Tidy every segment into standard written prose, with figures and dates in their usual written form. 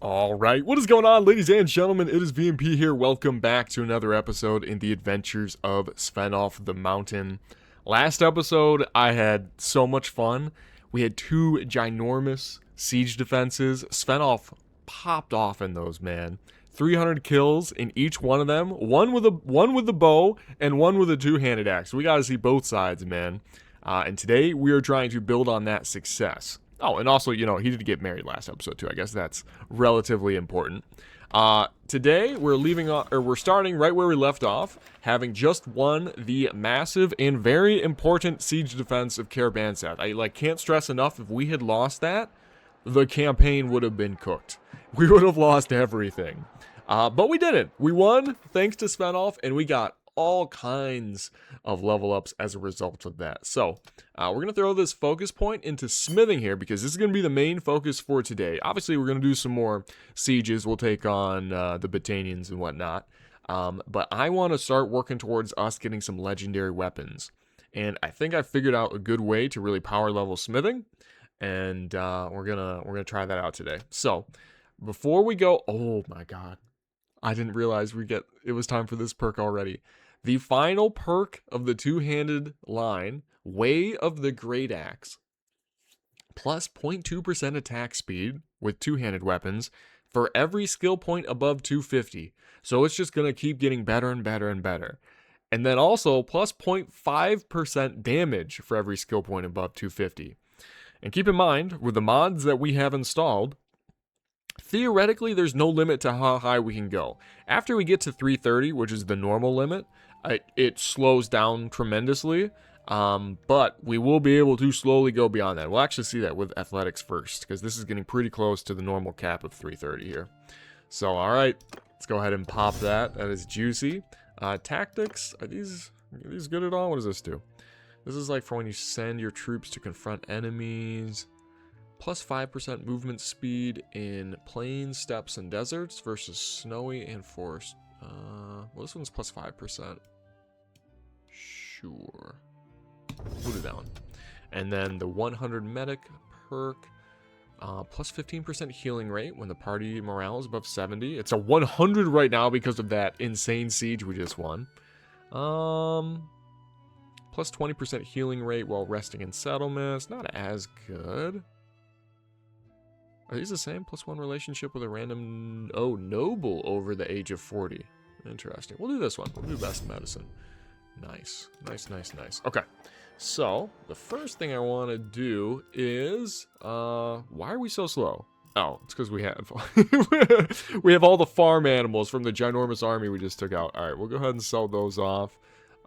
All right, what is going on, ladies and gentlemen? It is VMP here. Welcome back to another episode in the adventures of Svenalf the Mountain. Last episode, I had so much fun. We had two ginormous siege defenses. Svenalf popped off in those, man. 300 kills in each one of them. One with the bow and one with a two-handed axe. We got to see both sides, man. And today we are trying to build on that success. Oh, and also, he did get married last episode too. I guess that's relatively important. Today we're starting right where we left off, having just won the massive and very important siege defense of Caravanserai. I can't stress enough, if we had lost that, the campaign would have been cooked. We would have lost everything. But we didn't. We won thanks to Svenalf, and we got all kinds of level ups as a result of that. So we're going to throw this focus point into smithing here, because this is going to be the main focus for today. Obviously, we're going to do some more sieges. We'll take on the Batanians and whatnot. But I want to start working towards us getting some legendary weapons. And I think I figured out a good way to really power level smithing. And we're gonna try that out today. So before we go, oh my god, I didn't realize it was time for this perk already. The final perk of the two-handed line, Way of the Great Axe, plus 0.2% attack speed with two-handed weapons for every skill point above 250. So it's just going to keep getting better and better and better. And then also plus 0.5% damage for every skill point above 250. And keep in mind, with the mods that we have installed, theoretically, there's no limit to how high we can go. After we get to 330, which is the normal limit, it slows down tremendously. But we will be able to slowly go beyond that. We'll actually see that with athletics first, because this is getting pretty close to the normal cap of 330 here. So, all right, let's go ahead and pop that. That is juicy. Tactics, are these good at all? What does this do? This is like for when you send your troops to confront enemies. Plus 5% movement speed in plains, steppes, and deserts versus snowy and forest. Well, this one's plus 5%. Sure. We'll do that one. And then the 100 medic perk. Plus 15% healing rate when the party morale is above 70. It's a 100 right now because of that insane siege we just won. Plus 20% healing rate while resting in settlements. Not as good. Are these the same? Plus 1 relationship with a random... Oh, noble over the age of 40. Interesting. We'll do this one. We'll do best medicine. Nice. Nice. Okay. So, the first thing I want to do is... why are we so slow? Oh, it's because we have... we have all the farm animals from the ginormous army we just took out. Alright, we'll go ahead and sell those off.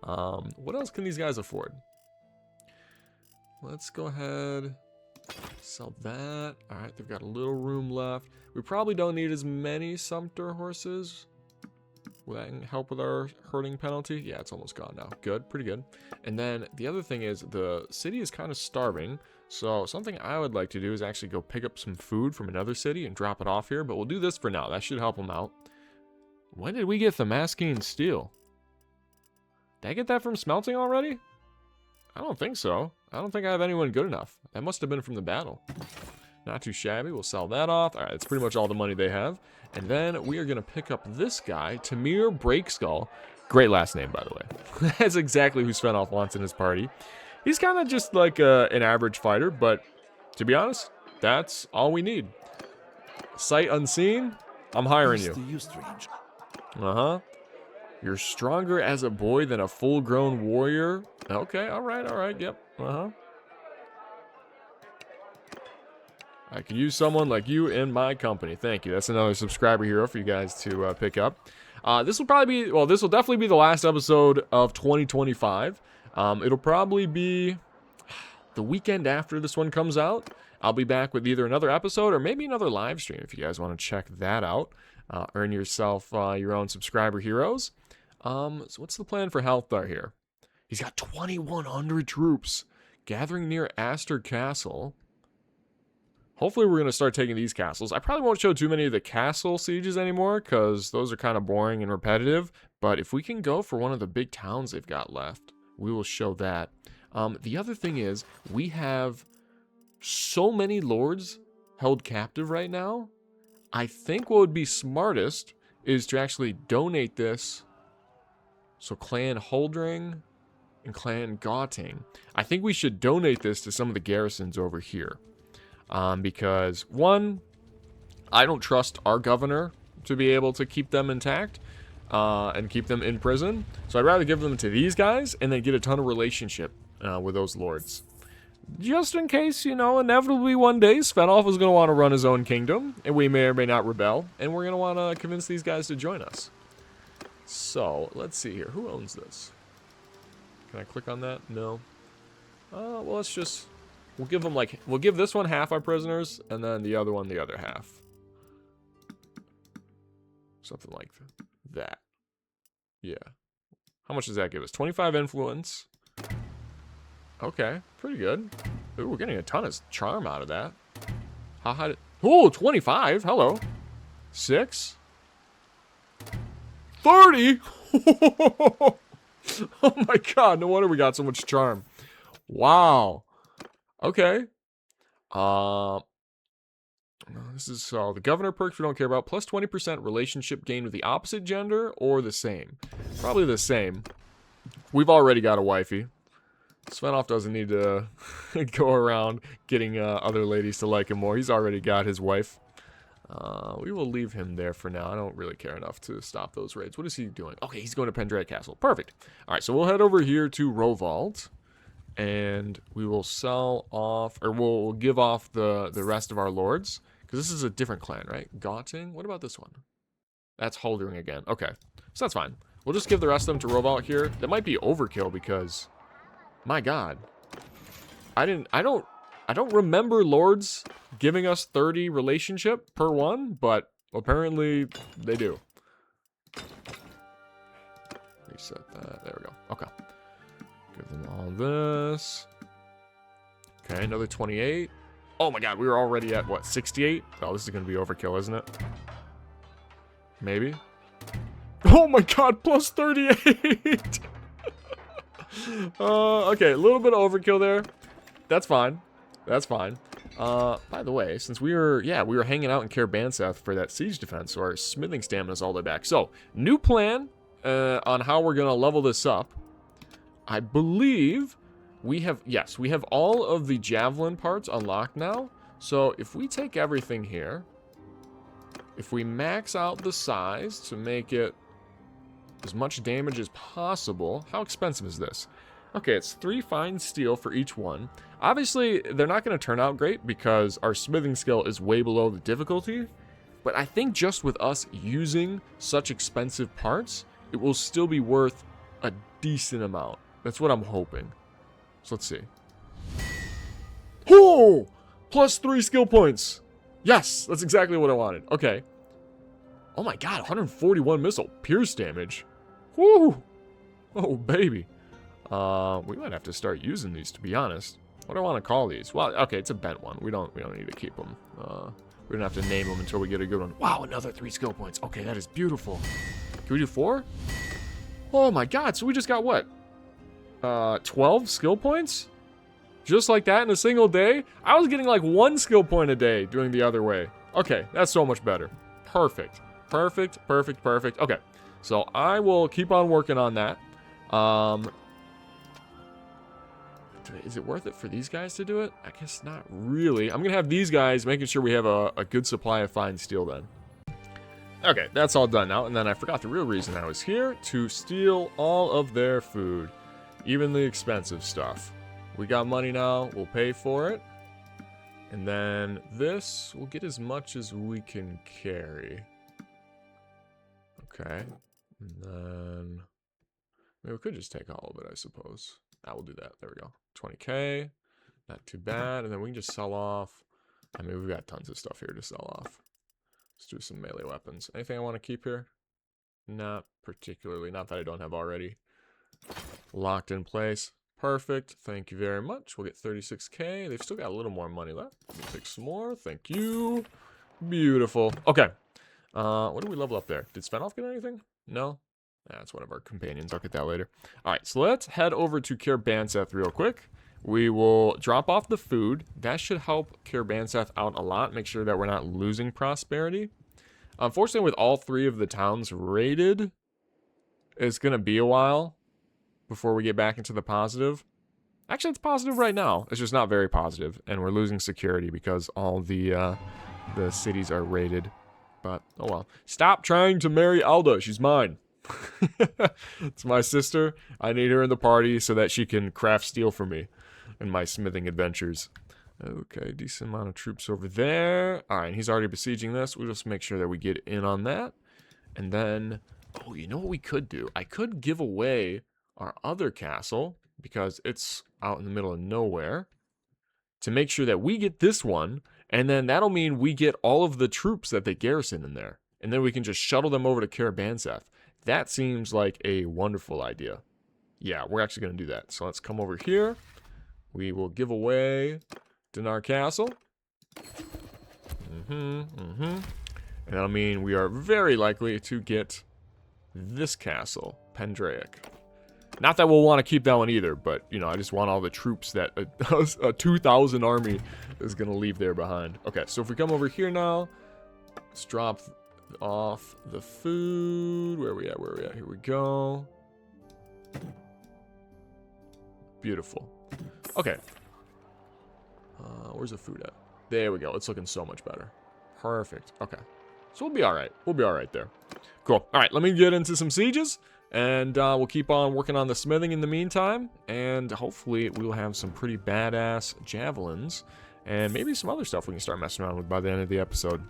What else can these guys afford? Let's go ahead... Sell that. Alright, they've got a little room left. We probably don't need as many sumpter horses. Will that help with our herding penalty? Yeah, it's almost gone now. Good, pretty good. And then the other thing is the city is kind of starving. So something I would like to do is actually go pick up some food from another city and drop it off here. But we'll do this for now. That should help them out. When did we get the masking steel? Did I get that from smelting already? I don't think so. I don't think I have anyone good enough. That must have been from the battle. Not too shabby. We'll sell that off. All right, that's pretty much all the money they have. And then we are going to pick up this guy, Tamir Breakskull. Great last name, by the way. That's exactly who Svenalf wants in his party. He's kind of just like an average fighter, but to be honest, that's all we need. Sight unseen, I'm hiring you. Uh-huh. You're stronger as a boy than a full-grown warrior. Okay, all right, yep, uh-huh. I could use someone like you in my company. Thank you. That's another subscriber hero for you guys to pick up. This will definitely be the last episode of 2025. It'll probably be the weekend after this one comes out. I'll be back with either another episode or maybe another live stream if you guys want to check that out. Earn yourself your own subscriber heroes. So what's the plan for Healthar here? He's got 2,100 troops gathering near Astor Castle. Hopefully we're going to start taking these castles. I probably won't show too many of the castle sieges anymore because those are kind of boring and repetitive. But if we can go for one of the big towns they've got left, we will show that. The other thing is we have so many lords held captive right now. I think what would be smartest is to actually donate this. So Clan Holdring and Clan Gauting. I think we should donate this to some of the garrisons over here. Because, one, I don't trust our governor to be able to keep them intact and keep them in prison. So I'd rather give them to these guys and then get a ton of relationship with those lords. Just in case, you know, inevitably one day Svenalf is going to want to run his own kingdom, and we may or may not rebel, and we're going to want to convince these guys to join us. So, let's see here. Who owns this? Can I click on that? No. Well, let's just... We'll give them, like... We'll give this one half our prisoners, and then the other one the other half. Something like that. Yeah. How much does that give us? 25 influence. Okay, pretty good. Ooh, we're getting a ton of charm out of that. How high did... Ooh, 25. Hello. 6. 30? Oh my god, no wonder we got so much charm. Wow. Okay. This is the governor perks we don't care about. Plus 20% relationship gain with the opposite gender or the same. Probably the same. We've already got a wifey. Svenalf doesn't need to go around getting other ladies to like him more. He's already got his wife. We will leave him there for now. I don't really care enough to stop those raids. What is he doing? Okay, he's going to Pendraic Castle. Perfect. All right, so we'll head over here to Rovald. And we will sell off, or we'll give off the rest of our lords. Because this is a different clan, right? Gauting? What about this one? That's Holdering again. Okay, so that's fine. We'll just give the rest of them to Rovald here. That might be overkill because... My god. I don't remember lords giving us 30 relationship per one, but apparently they do. Reset that. There we go. Okay. Give them all this. Okay, another 28. Oh my god, we were already at what, 68? Oh, this is gonna be overkill, isn't it? Maybe. Oh my god, plus 38! Okay, a little bit of overkill there. That's fine. That's fine. By the way, since we were hanging out in Bannerlord for that siege defense, so our smithing stamina is all the way back. So, new plan on how we're gonna level this up. I believe we have all of the javelin parts unlocked now. So, if we take everything here, if we max out the size to make it as much damage as possible. How expensive is this? Okay, it's 3 fine steel for each one. Obviously, they're not going to turn out great because our smithing skill is way below the difficulty. But I think just with us using such expensive parts, it will still be worth a decent amount. That's what I'm hoping. So let's see. Oh! Plus 3 skill points. Yes, that's exactly what I wanted. Okay. Oh my god, 141 missile pierce damage. Woo! Oh, baby. We might have to start using these, to be honest. What do I want to call these? Well, okay, it's a bent one. We don't need to keep them. We don't have to name them until we get a good one. Wow, another 3 skill points. Okay, that is beautiful. Can we do 4? Oh my god, so we just got what? 12 skill points? Just like that in a single day? I was getting like 1 skill point a day doing the other way. Okay, that's so much better. Perfect. Perfect, perfect, perfect. Okay, so I will keep on working on that. Is it worth it for these guys to do it? I guess not really. I'm going to have these guys making sure we have a good supply of fine steel then. Okay, that's all done now. And then I forgot the real reason I was here. To steal all of their food. Even the expensive stuff. We got money now. We'll pay for it. And then this, we'll get as much as we can carry. Okay. And then maybe we could just take all of it, I suppose. I will do that. There we go. 20k. Not too bad. And then we can just sell off. I mean, we've got tons of stuff here to sell off. Let's do some melee weapons. Anything I want to keep here? Not particularly. Not that I don't have already. Locked in place. Perfect. Thank you very much. We'll get 36k. They've still got a little more money left. Let me take some more. Thank you. Beautiful. Okay. What did we level up there? Did Svenalf get anything? No? That's one of our companions. I'll get that later. Alright, so let's head over to Bannerlord real quick. We will drop off the food. That should help Karabanseth out a lot. Make sure that we're not losing prosperity. Unfortunately, with all 3 of the towns raided, it's going to be a while before we get back into the positive. Actually, it's positive right now. It's just not very positive, and we're losing security because all the cities are raided. But, oh well. Stop trying to marry Alda. She's mine. It's my sister. I need her in the party so that she can craft steel for me in my smithing adventures. Okay, decent amount of troops over there. All right, he's already besieging this. We'll just make sure that we get in on that. And then, oh, you know what we could do? I could give away our other castle because it's out in the middle of nowhere to make sure that we get this one. And then that'll mean we get all of the troops that they garrison in there. And then we can just shuttle them over to Karabanseth. That seems like a wonderful idea. Yeah, we're actually going to do that. So let's come over here. We will give away Dinar Castle. And that'll mean we are very likely to get this castle, Pendraic. Not that we'll want to keep that one either, but, you know, I just want all the troops that a 2,000 army is going to leave there behind. Okay, so if we come over here now, let's drop off the food. Where are we at? Where are we at? Here we go. Beautiful. Okay. Where's the food at? There we go. It's looking so much better. Perfect. Okay. So we'll be all right. We'll be all right there. Cool. All right. Let me get into some sieges. And we'll keep on working on the smithing in the meantime. And hopefully we'll have some pretty badass javelins. And maybe some other stuff we can start messing around with by the end of the episode.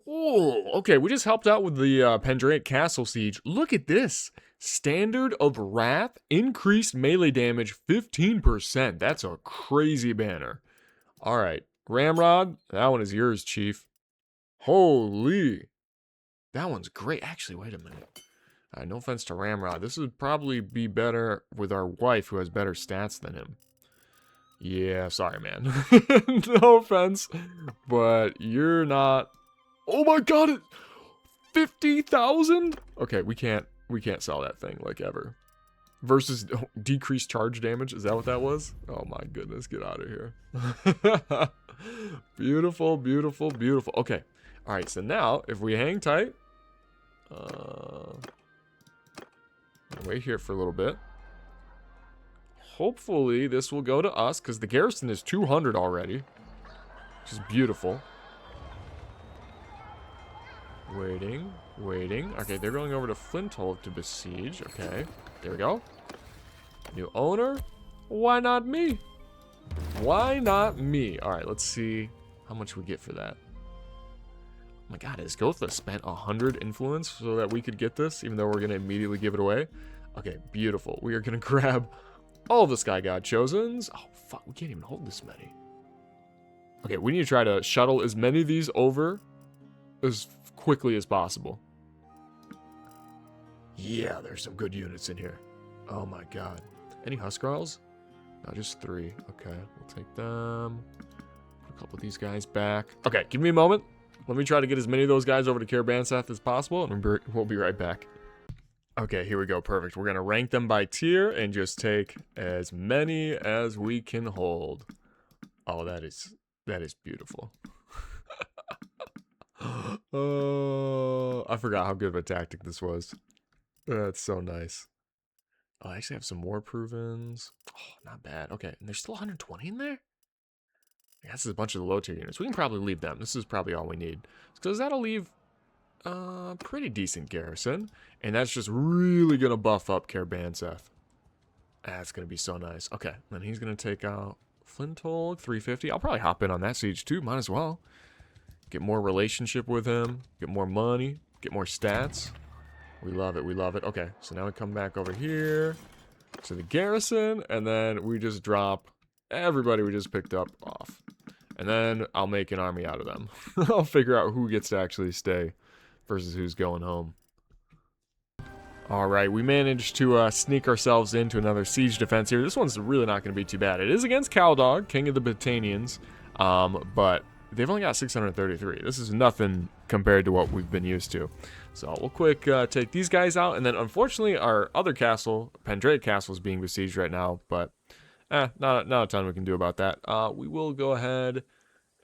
Oh, okay. We just helped out with the Pendraic Castle siege. Look at this. Standard of Wrath. Increased melee damage 15%. That's a crazy banner. All right. Ramrod. That one is yours, Chief. Holy. That one's great. Actually, wait a minute. No offense to Ramrod. This would probably be better with our wife who has better stats than him. Yeah, sorry, man. No offense. But you're not... Oh my god! 50,000? Okay, we can't sell that thing, like, ever. Versus decreased charge damage. Is that what that was? Oh my goodness, get out of here. Beautiful, beautiful, beautiful. Okay. Alright, so now, if we hang tight... wait here for a little bit. Hopefully this will go to us, because the garrison is 200 already. Which is beautiful. Waiting, waiting. Okay, they're going over to Flinthold to besiege. Okay, there we go. New owner? Why not me? Why not me? Alright, let's see how much we get for that. Oh my god, has Gotha spent 100 influence so that we could get this, even though we're going to immediately give it away? Okay, beautiful. We are going to grab all the Sky God Chosens. Oh, fuck, we can't even hold this many. Okay, we need to try to shuttle as many of these over as quickly as possible. Yeah, there's some good units in here. Oh my god. Any Huskarls? No, just 3. Okay, we'll take them. Put a couple of these guys back. Okay, give me a moment. Let me try to get as many of those guys over to Karabanseth as possible, and we'll be right back. Okay, here we go. Perfect. We're going to rank them by tier and just take as many as we can hold. Oh, that is beautiful. Oh, I forgot how good of a tactic this was. That's so nice. Oh, I actually have some more provens. Oh, not bad. Okay, and there's still 120 in there? I guess there's a bunch of the low tier units. We can probably leave them. This is probably all we need. Because that'll leave a pretty decent garrison. And that's just really going to buff up Karabanseth. That's going to be so nice. Okay, then he's going to take out Flinthold, 350. I'll probably hop in on that siege too. Might as well. Get more relationship with him. Get more money. Get more stats. We love it. We love it. Okay, so now we come back over here to the garrison. And then we just drop everybody we just picked up off. And then I'll make an army out of them. I'll figure out who gets to actually stay versus who's going home. Alright, we managed to sneak ourselves into another siege defense here. This one's really not going to be too bad. It is against Caldog, king of the Batanians, but they've only got 633. This is nothing compared to what we've been used to. So we'll quick take these guys out, and then unfortunately our other castle, Pendraic Castle, is being besieged right now, but Not a ton we can do about that. We will go ahead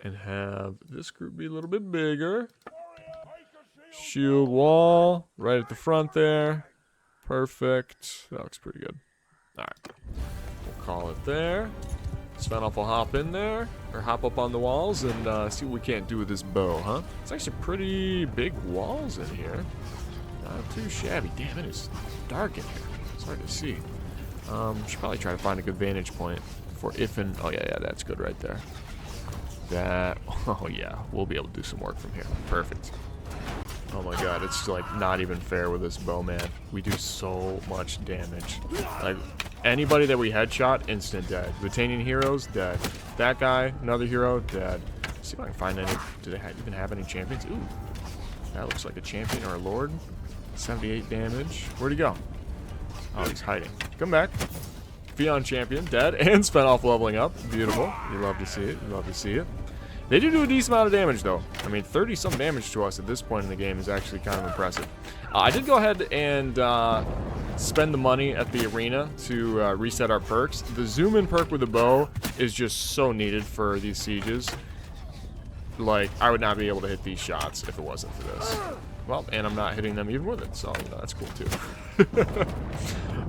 and have this group be a little bit bigger. Shield wall right at the front there. Perfect. That looks pretty good. All right. We'll call it there. Svenalf will hop in there, or hop up on the walls and see what we can't do with this bow, huh? It's actually pretty big walls in here. Not too shabby. Damn, it is dark in here. It's hard to see. Should probably try to find a good vantage point for if and... Oh, yeah, that's good right there. That... Oh, yeah. We'll be able to do some work from here. Perfect. Oh, my God. It's, like, not even fair with this bow, man. We do so much damage. Like, anybody that we headshot, instant dead. Batanian heroes, dead. That guy, another hero, dead. Let's see if I can find any... Do they even have any champions? Ooh. That looks like a champion or a lord. 78 damage. Where'd he go? Oh, he's hiding. Come back. Fion champion, dead, and Svenalf leveling up. Beautiful. You love to see it. You love to see it. They do a decent amount of damage, though. I mean, 30-some damage to us at this point in the game is actually kind of impressive. I did go ahead and spend the money at the arena to reset our perks. The zoom-in perk with the bow is just so needed for these sieges. Like, I would not be able to hit these shots if it wasn't for this. Well, and I'm not hitting them even with it, so that's cool too.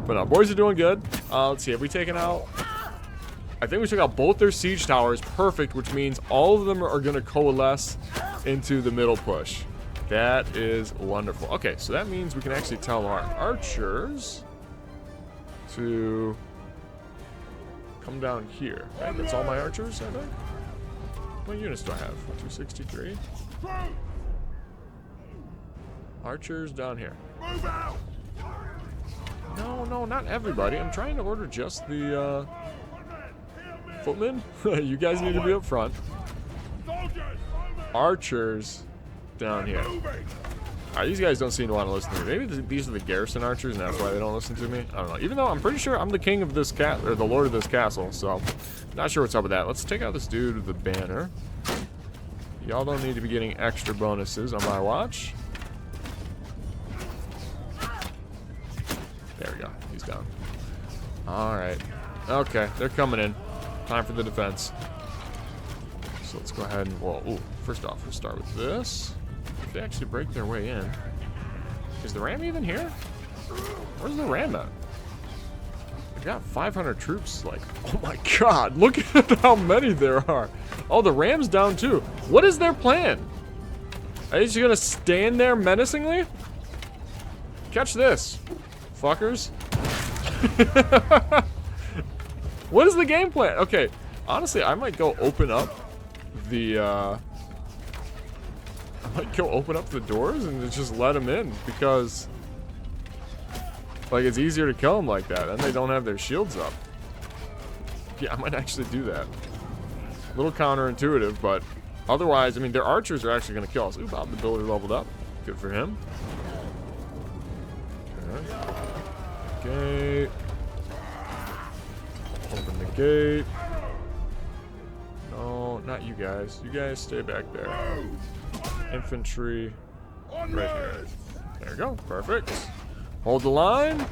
But boys are doing good. Let's see, have we taken out... I think we took out both their siege towers. Perfect, which means all of them are going to coalesce into the middle push. That is wonderful. Okay, so that means we can actually tell our archers to come down here. Right? That's all my archers, I think. What units do I have? 263. Archers down here. Move out! No, not everybody. I'm trying to order just the footmen. You guys need to be up front. Archers down here. Alright, these guys don't seem to want to listen to me. Maybe these are the garrison archers, and that's why they don't listen to me. I don't know. Even though I'm pretty sure I'm the king of this or the lord of this castle, so not sure what's up with that. Let's take out this dude with the banner. Y'all don't need to be getting extra bonuses on my watch. There we go. He's down. Alright. Okay, they're coming in. Time for the defense. So let's go ahead and... Well, ooh, first off, we'll start with this. If they actually break their way in. Is the ram even here? Where's the ram at? We got 500 troops. Like, oh my god, look at how many there are. Oh, the ram's down too. What is their plan? Are you just gonna stand there menacingly? Catch this, fuckers. What is the game plan? Okay, honestly, I might go open up the doors and just let them in, because like it's easier to kill them like that, and they don't have their shields up. Yeah, I might actually do that. A little counterintuitive, but otherwise, I mean, their archers are actually going to kill us. Ooh, Bob the Builder leveled up. Good for him. Okay. Gate. Open the gate. No, not you guys. You guys stay back there. Infantry. Right here. There we go. Perfect. Hold the line.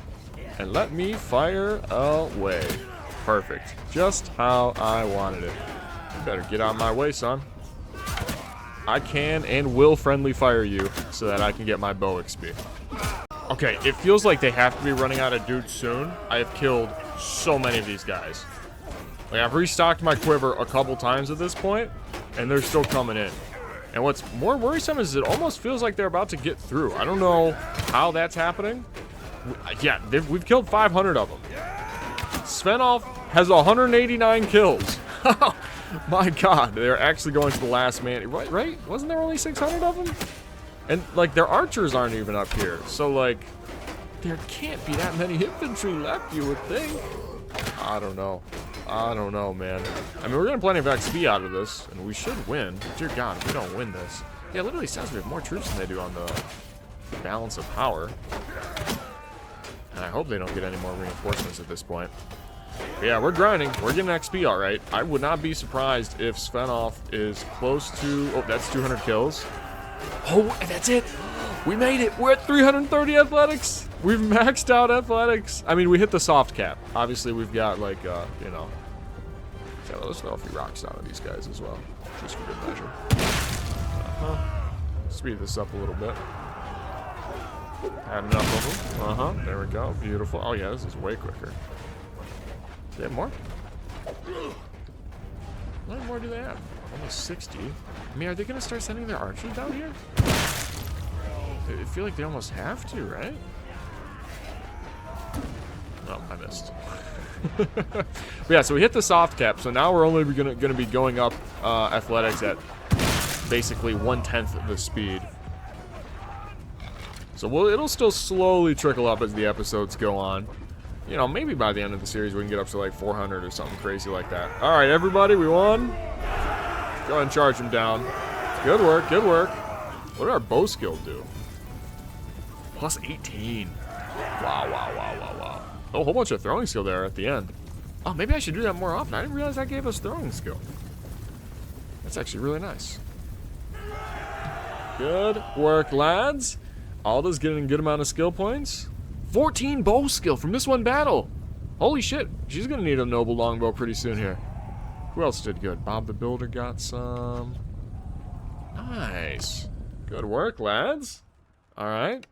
And let me fire away. Perfect. Just how I wanted it. You better get out of my way, son. I can and will friendly fire you so that I can get my bow XP. Okay, it feels like they have to be running out of dudes soon. I have killed so many of these guys. Like, I've restocked my quiver a couple times at this point, and they're still coming in. And what's more worrisome is it almost feels like they're about to get through. I don't know how that's happening. Yeah, we've killed 500 of them. Svenalf has 189 kills. My god, they're actually going to the last man. Right? Wasn't there only 600 of them? And, like, their archers aren't even up here. So, like, there can't be that many infantry left, you would think. I don't know. I don't know, man. I mean, we're getting plenty of XP out of this, and we should win. Dear God, if we don't win this. Yeah, it literally says we have more troops than they do on the balance of power. And I hope they don't get any more reinforcements at this point. But yeah, we're grinding. We're getting XP all right. I would not be surprised if Svenalf is close to... Oh, that's 200 kills. Oh, and that's it. We made it. We're at 330 athletics. We've maxed out athletics. I mean, we hit the soft cap. Obviously, we've got, like, you know, Yeah, let's throw a few rocks down on these guys as well, just for good measure. Speed this up a little bit. Had enough of them. There we go. Beautiful. Oh yeah, this is way quicker. Do they have more? How many more do they have? Almost 60. I mean, are they going to start sending their archers down here? I feel like they almost have to, right? Oh, I missed. But yeah, so we hit the soft cap. So now we're only going to be going up athletics at basically 1/10 of the speed. So it'll still slowly trickle up as the episodes go on. You know, maybe by the end of the series we can get up to like 400 or something crazy like that. All right, everybody, we won. Go ahead and charge them down. Good work, good work. What did our bow skill do? Plus 18. Wow, wow, wow, wow, wow. Oh, a whole bunch of throwing skill there at the end. Oh, maybe I should do that more often. I didn't realize that gave us throwing skill. That's actually really nice. Good work, lads. Alda's getting a good amount of skill points. 14 bow skill from this one battle. Holy shit. She's going to need a noble longbow pretty soon here. Who else did good? Bob the Builder got some. Nice. Good work, lads. All right.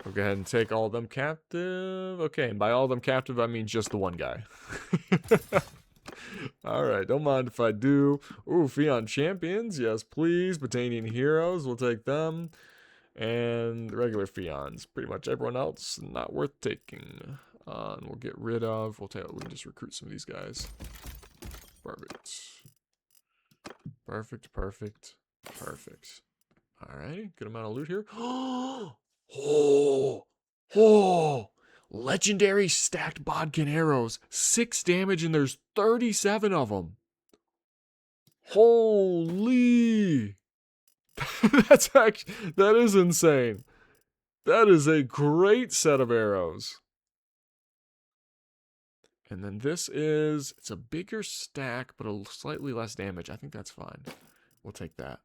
We'll go ahead and take all of them captive. Okay, and by all of them captive, I mean just the one guy. All right, don't mind if I do. Ooh, Fion Champions. Yes, please. Batanian Heroes. We'll take them. And the regular Fions. Pretty much everyone else, not worth taking. And we'll get rid of. We can just recruit some of these guys. Perfect. Perfect, perfect, perfect. Alright, good amount of loot here. Oh! Legendary stacked bodkin arrows. 6 damage and there's 37 of them. Holy! That is insane. That is a great set of arrows. And then it's a bigger stack, but a slightly less damage. I think that's fine. We'll take that.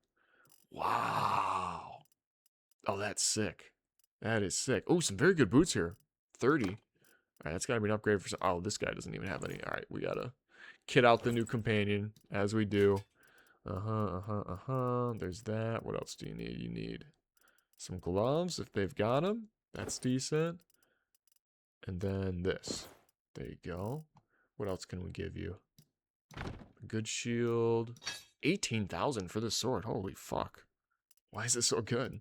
Wow. Oh, that's sick. That is sick. Oh, some very good boots here. 30. All right, that's got to be an upgrade for some. Oh, this guy doesn't even have any. All right, we got to kit out the new companion, as we do. There's that. What else do you need? You need some gloves if they've got them. That's decent. And then this. There you go. What else can we give you? A good shield. 18,000 for this sword. Holy fuck. Why is it so good?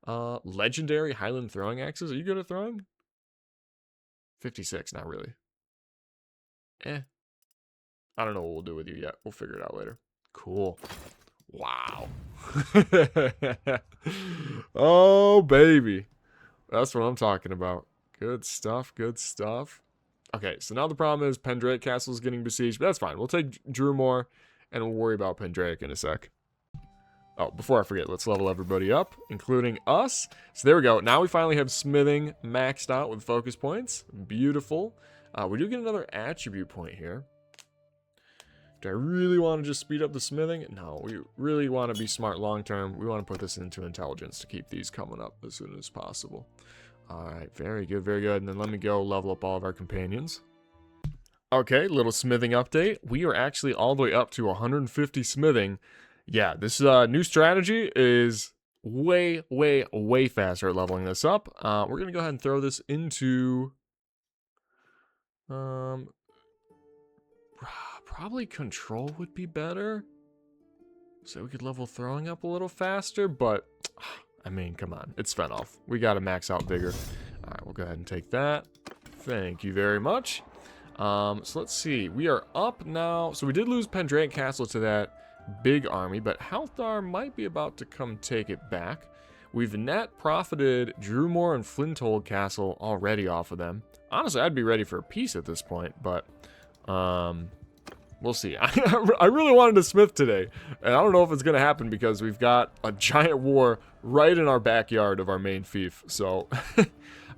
Legendary Highland throwing axes. Are you good at throwing? 56. Not really. I don't know what we'll do with you yet. We'll figure it out later. Cool. Wow. Oh, baby. That's what I'm talking about. Good stuff, good stuff. Okay, so now the problem is Pendraic Castle is getting besieged, but that's fine. We'll take Drumore, and we'll worry about Pendraic in a sec. Oh, before I forget, let's level everybody up, including us. So there we go. Now we finally have smithing maxed out with focus points. Beautiful. We do get another attribute point here. Do I really want to just speed up the smithing? No, we really want to be smart long term. We want to put this into intelligence to keep these coming up as soon as possible. Alright, very good, very good. And then let me go level up all of our companions. Okay, little smithing update. We are actually all the way up to 150 smithing. Yeah, this new strategy is way, way, way faster at leveling this up. We're going to go ahead and throw this into... probably control would be better. So we could level throwing up a little faster, but... I mean, come on. It's Svenalf. We got to max out vigor. All right, we'll go ahead and take that. Thank you very much. So let's see. We are up now. So we did lose Pendraic Castle to that big army, but Halthar might be about to come take it back. We've net profited Drumore and Flinthold Castle already off of them. Honestly, I'd be ready for a peace at this point, but we'll see. I really wanted to smith today, and I don't know if it's going to happen because we've got a giant war right in our backyard of our main fief. So I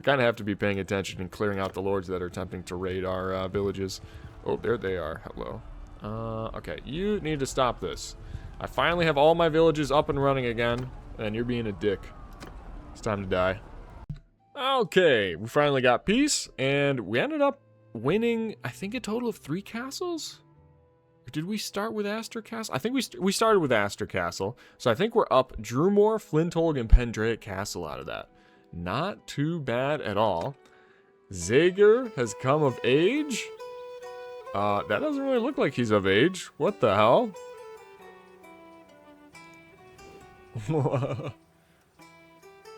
kind of have to be paying attention and clearing out the lords that are attempting to raid our villages. Oh, there they are. Hello. Okay, you need to stop this. I finally have all my villages up and running again, and you're being a dick. It's time to die. Okay, we finally got peace, and we ended up winning, I think, a total of 3 castles? Did we start with Astor Castle? I think we started with Astor Castle. So I think we're up Drewmore, Flintholg, and Pendraic Castle out of that. Not too bad at all. Zagger has come of age. That doesn't really look like he's of age. What the hell?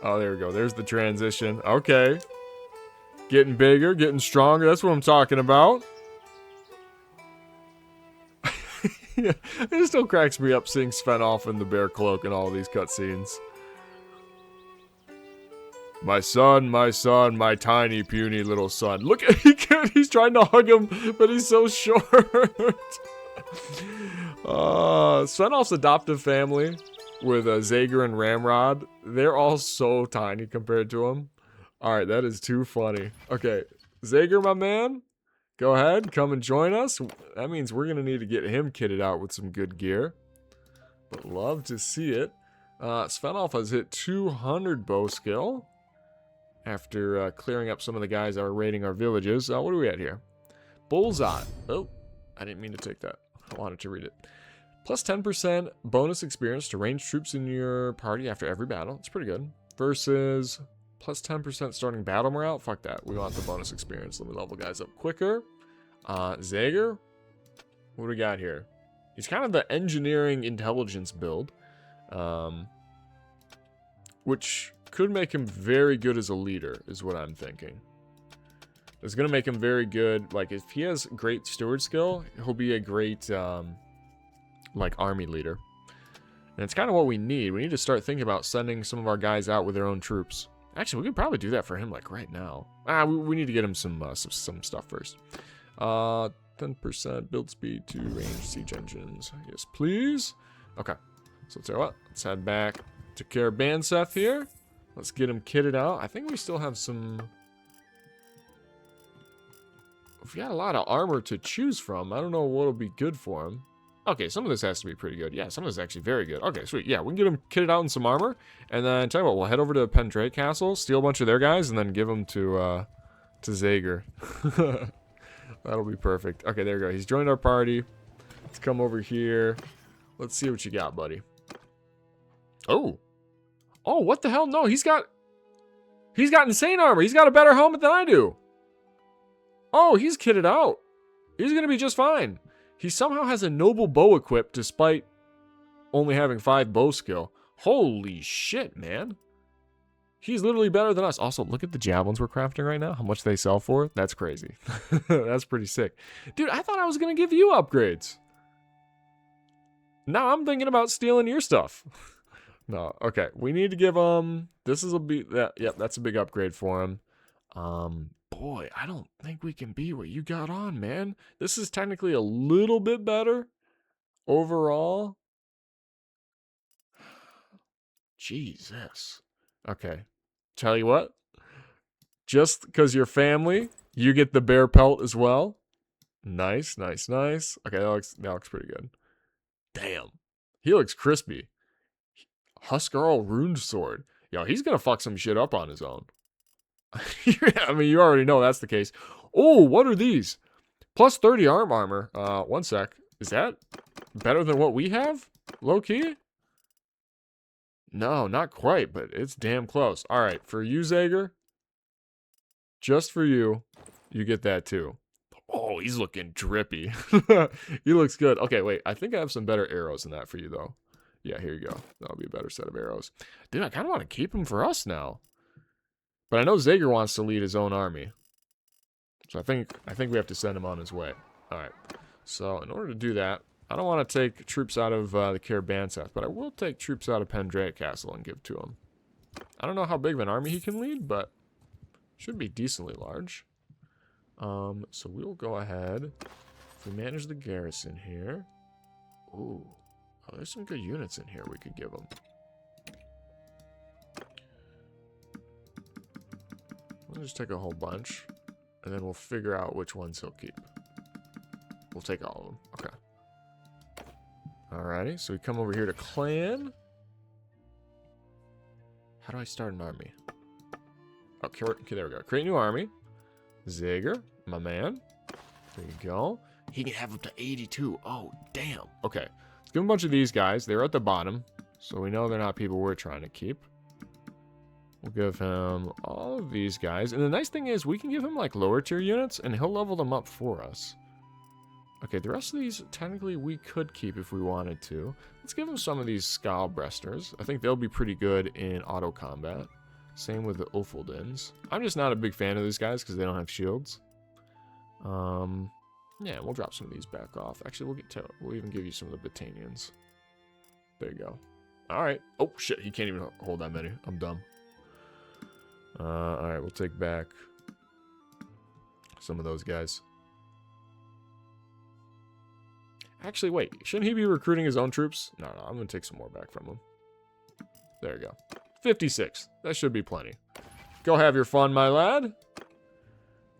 Oh, there we go. There's the transition. Okay. Getting bigger, getting stronger. That's what I'm talking about. Yeah, it still cracks me up seeing Svenalf in the bear cloak in all these cutscenes. My son, my tiny, puny little son. Look at he's trying to hug him, but he's so short. Svenalf's adoptive family with Zagger and Ramrod, they're all so tiny compared to him. Alright, that is too funny. Okay, Zagger, my man. Go ahead, come and join us. That means we're going to need to get him kitted out with some good gear. But love to see it. Svenalf has hit 200 bow skill. After clearing up some of the guys that are raiding our villages. What are we at here? Bullseye. Oh, I didn't mean to take that. I wanted to read it. Plus 10% bonus experience to ranged troops in your party after every battle. It's pretty good. Versus... plus 10% starting battle morale? Fuck that. We want the bonus experience. Let me level guys up quicker. Zagger? What do we got here? He's kind of the engineering intelligence build. Which could make him very good as a leader, is what I'm thinking. It's going to make him very good. Like, if he has great steward skill, he'll be a great, like, army leader. And it's kind of what we need. We need to start thinking about sending some of our guys out with their own troops. Actually, we could probably do that for him, like, right now. We need to get him some stuff first. 10% build speed to ranged siege engines. Yes, please. Okay. So, tell you what. Let's head back to Carabanseth here. Let's get him kitted out. I think we still have some... we've got a lot of armor to choose from. I don't know what'll be good for him. Okay, some of this has to be pretty good. Yeah, some of this is actually very good. Okay, sweet. Yeah, we can get him kitted out in some armor. And then, tell you what, we'll head over to Pendraic Castle, steal a bunch of their guys, and then give them to Zagger. That'll be perfect. Okay, there we go. He's joined our party. Let's come over here. Let's see what you got, buddy. Oh. Oh, what the hell? No, he's got insane armor. He's got a better helmet than I do. Oh, he's kitted out. He's going to be just fine. He somehow has a noble bow equipped despite only having 5 bow skill. Holy shit, man. He's literally better than us. Also, look at the javelins we're crafting right now. How much they sell for. That's crazy. That's pretty sick. Dude, I thought I was going to give you upgrades. Now I'm thinking about stealing your stuff. No, okay. We need to give him... this is a big... yep, that's a big upgrade for him. Boy, I don't think we can beat what you got on, man. This is technically a little bit better overall. Jesus. Okay. Tell you what. Just because you're family, you get the bear pelt as well. Nice, nice, nice. Okay, that looks pretty good. Damn. He looks crispy. Huskarl Runed Sword. Yo, he's going to fuck some shit up on his own. I mean, you already know that's the case. Oh, what are these? Plus 30 armor. One sec. Is that better than what we have? Low key? No, not quite, but it's damn close. All right, for you, Zagger, just for you, you get that too. Oh, he's looking drippy. He looks good. Okay, wait. I think I have some better arrows than that for you, though. Yeah, here you go. That'll be a better set of arrows. Dude, I kind of want to keep him for us now. But I know Zagger wants to lead his own army. So I think we have to send him on his way. All right. So in order to do that, I don't want to take troops out of the Carabanseth, but I will take troops out of Pendraic Castle and give to him. I don't know how big of an army he can lead, but should be decently large. So we'll go ahead. If we manage the garrison here. Ooh. Oh, there's some good units in here we could give him. We'll just take a whole bunch, and then we'll figure out which ones he'll keep. We'll take all of them. Okay. Alrighty, so we come over here to clan. How do I start an army? Okay, there we go. Create new army. Zagger, my man. There you go. He can have up to 82. Oh, damn. Okay. Let's give him a bunch of these guys. They're at the bottom. So we know they're not people we're trying to keep. We'll give him all of these guys. And the nice thing is we can give him like lower tier units and he'll level them up for us. Okay, the rest of these technically we could keep if we wanted to. Let's give him some of these Skal Breasters. I think they'll be pretty good in auto combat. Same with the Ulfaldins. I'm just not a big fan of these guys because they don't have shields. Yeah, we'll drop some of these back off. Actually, we'll even give you some of the Batanians. There you go. Alright. Oh, shit. He can't even hold that many. I'm dumb. Alright, we'll take back some of those guys. Actually, wait. Shouldn't he be recruiting his own troops? No, I'm going to take some more back from him. There you go. 56. That should be plenty. Go have your fun, my lad.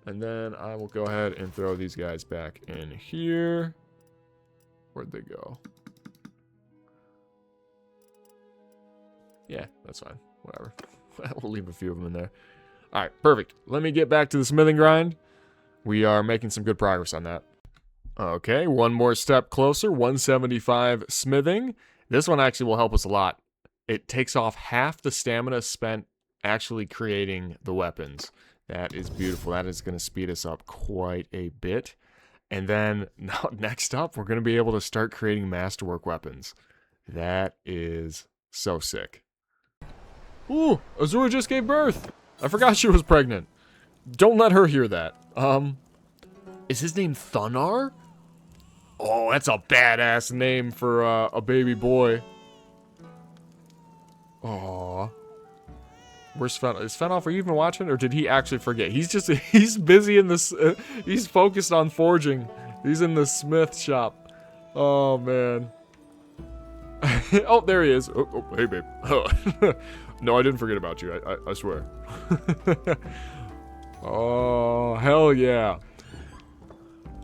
And then I will go ahead and throw these guys back in here. Where'd they go? Yeah, that's fine. Whatever. We'll leave a few of them in there. Alright, perfect. Let me get back to the smithing grind. We are making some good progress on that. Okay, one more step closer. 175 smithing. This one actually will help us a lot. It takes off half the stamina spent actually creating the weapons. That is beautiful. That is going to speed us up quite a bit. And then now, next up, we're going to be able to start creating masterwork weapons. That is so sick. Ooh, Azura just gave birth. I forgot she was pregnant. Don't let her hear that. Is his name Thunar? Oh, that's a badass name for a baby boy. Aww. Where's Svenalf? Is Svenalf, are you even watching? Or did he actually forget? He's busy in this, he's focused on forging. He's in the smith shop. Oh, man. Oh, there he is. Oh, hey, babe. Oh. No, I didn't forget about you. I swear. Oh, hell yeah.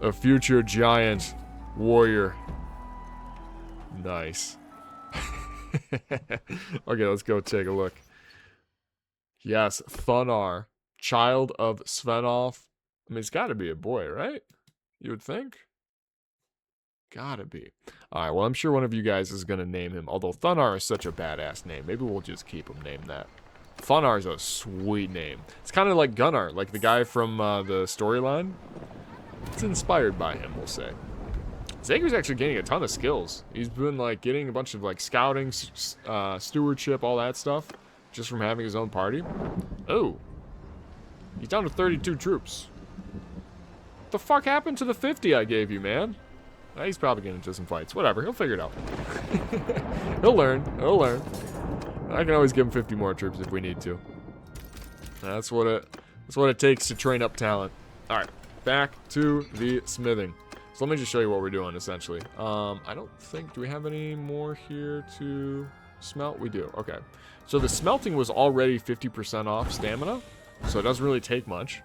A future giant warrior. Nice. Okay, let's go take a look. Yes, Thunar, child of Svenalf. I mean, it's got to be a boy, right? You would think? Gotta be. Alright, well, I'm sure one of you guys is going to name him. Although Thunar is such a badass name. Maybe we'll just keep him named that. Thunar is a sweet name. It's kind of like Gunnar, like the guy from the storyline. It's inspired by him, we'll say. Zagger's actually gaining a ton of skills. He's been, like, getting a bunch of, like, scouting, stewardship, all that stuff. Just from having his own party. Oh. He's down to 32 troops. What the fuck happened to the 50 I gave you, man? He's probably getting into some fights. Whatever, he'll figure it out. He'll learn. He'll learn. I can always give him 50 more troops if we need to. That's what it takes to train up talent. Alright, back to the smithing. So let me just show you what we're doing, essentially. I don't think... Do we have any more here to smelt? We do. Okay. So the smelting was already 50% off stamina. So it doesn't really take much.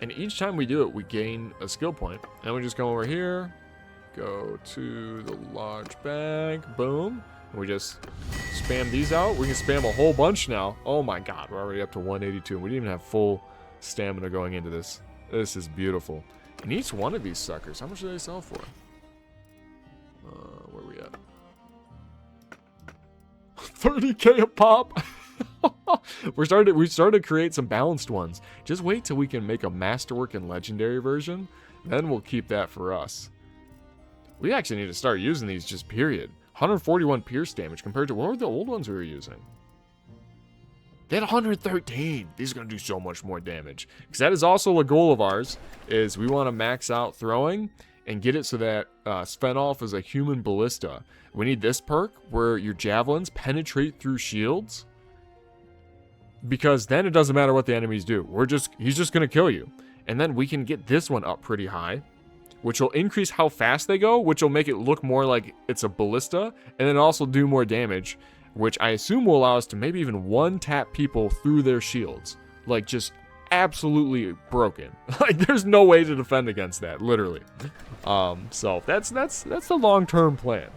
And each time we do it, we gain a skill point. And we just go over here. Go to the large bag. Boom. And we just spam these out. We can spam a whole bunch now. Oh my god. We're already up to 182. We didn't even have full stamina going into this. This is beautiful. And each one of these suckers, how much do they sell for? Where are we at? 30k a pop. we started to create some balanced ones. Just wait till we can make a masterwork and legendary version. Then we'll keep that for us. We actually need to start using these just period. 141 pierce damage compared to what were the old ones we were using? They had 113. These are going to do so much more damage. Because that is also a goal of ours, is we want to max out throwing and get it so that Svenalf is a human ballista. We need this perk where your javelins penetrate through shields. Because then it doesn't matter what the enemies do. He's just going to kill you. And then we can get this one up pretty high, which will increase how fast they go, which will make it look more like it's a ballista, and then also do more damage, which I assume will allow us to maybe even one-tap people through their shields. Like, just absolutely broken. Like, there's no way to defend against that, literally. So, that's the long-term plan.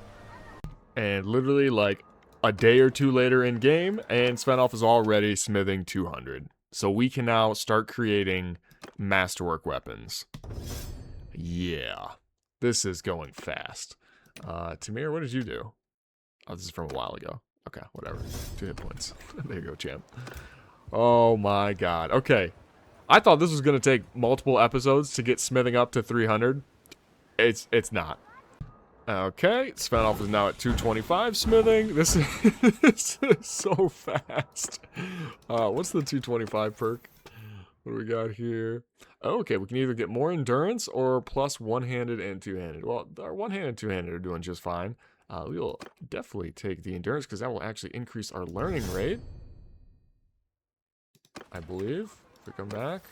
And literally, like, a day or two later in game, and Svenalf is already smithing 200. So we can now start creating masterwork weapons. Yeah. This is going fast. Tamir, what did you do? Oh, this is from a while ago. Okay, whatever. 2 hit points. There you go, champ. Oh my god. Okay. I thought this was going to take multiple episodes to get smithing up to 300. It's not. Okay, Svenalf is now at 225 smithing. This is so fast. What's the 225 perk? What do we got here? Oh, okay, we can either get more endurance or plus one-handed and two-handed. Well, our one-handed and two-handed are doing just fine. We will definitely take the endurance because that will actually increase our learning rate. I believe. If we come back.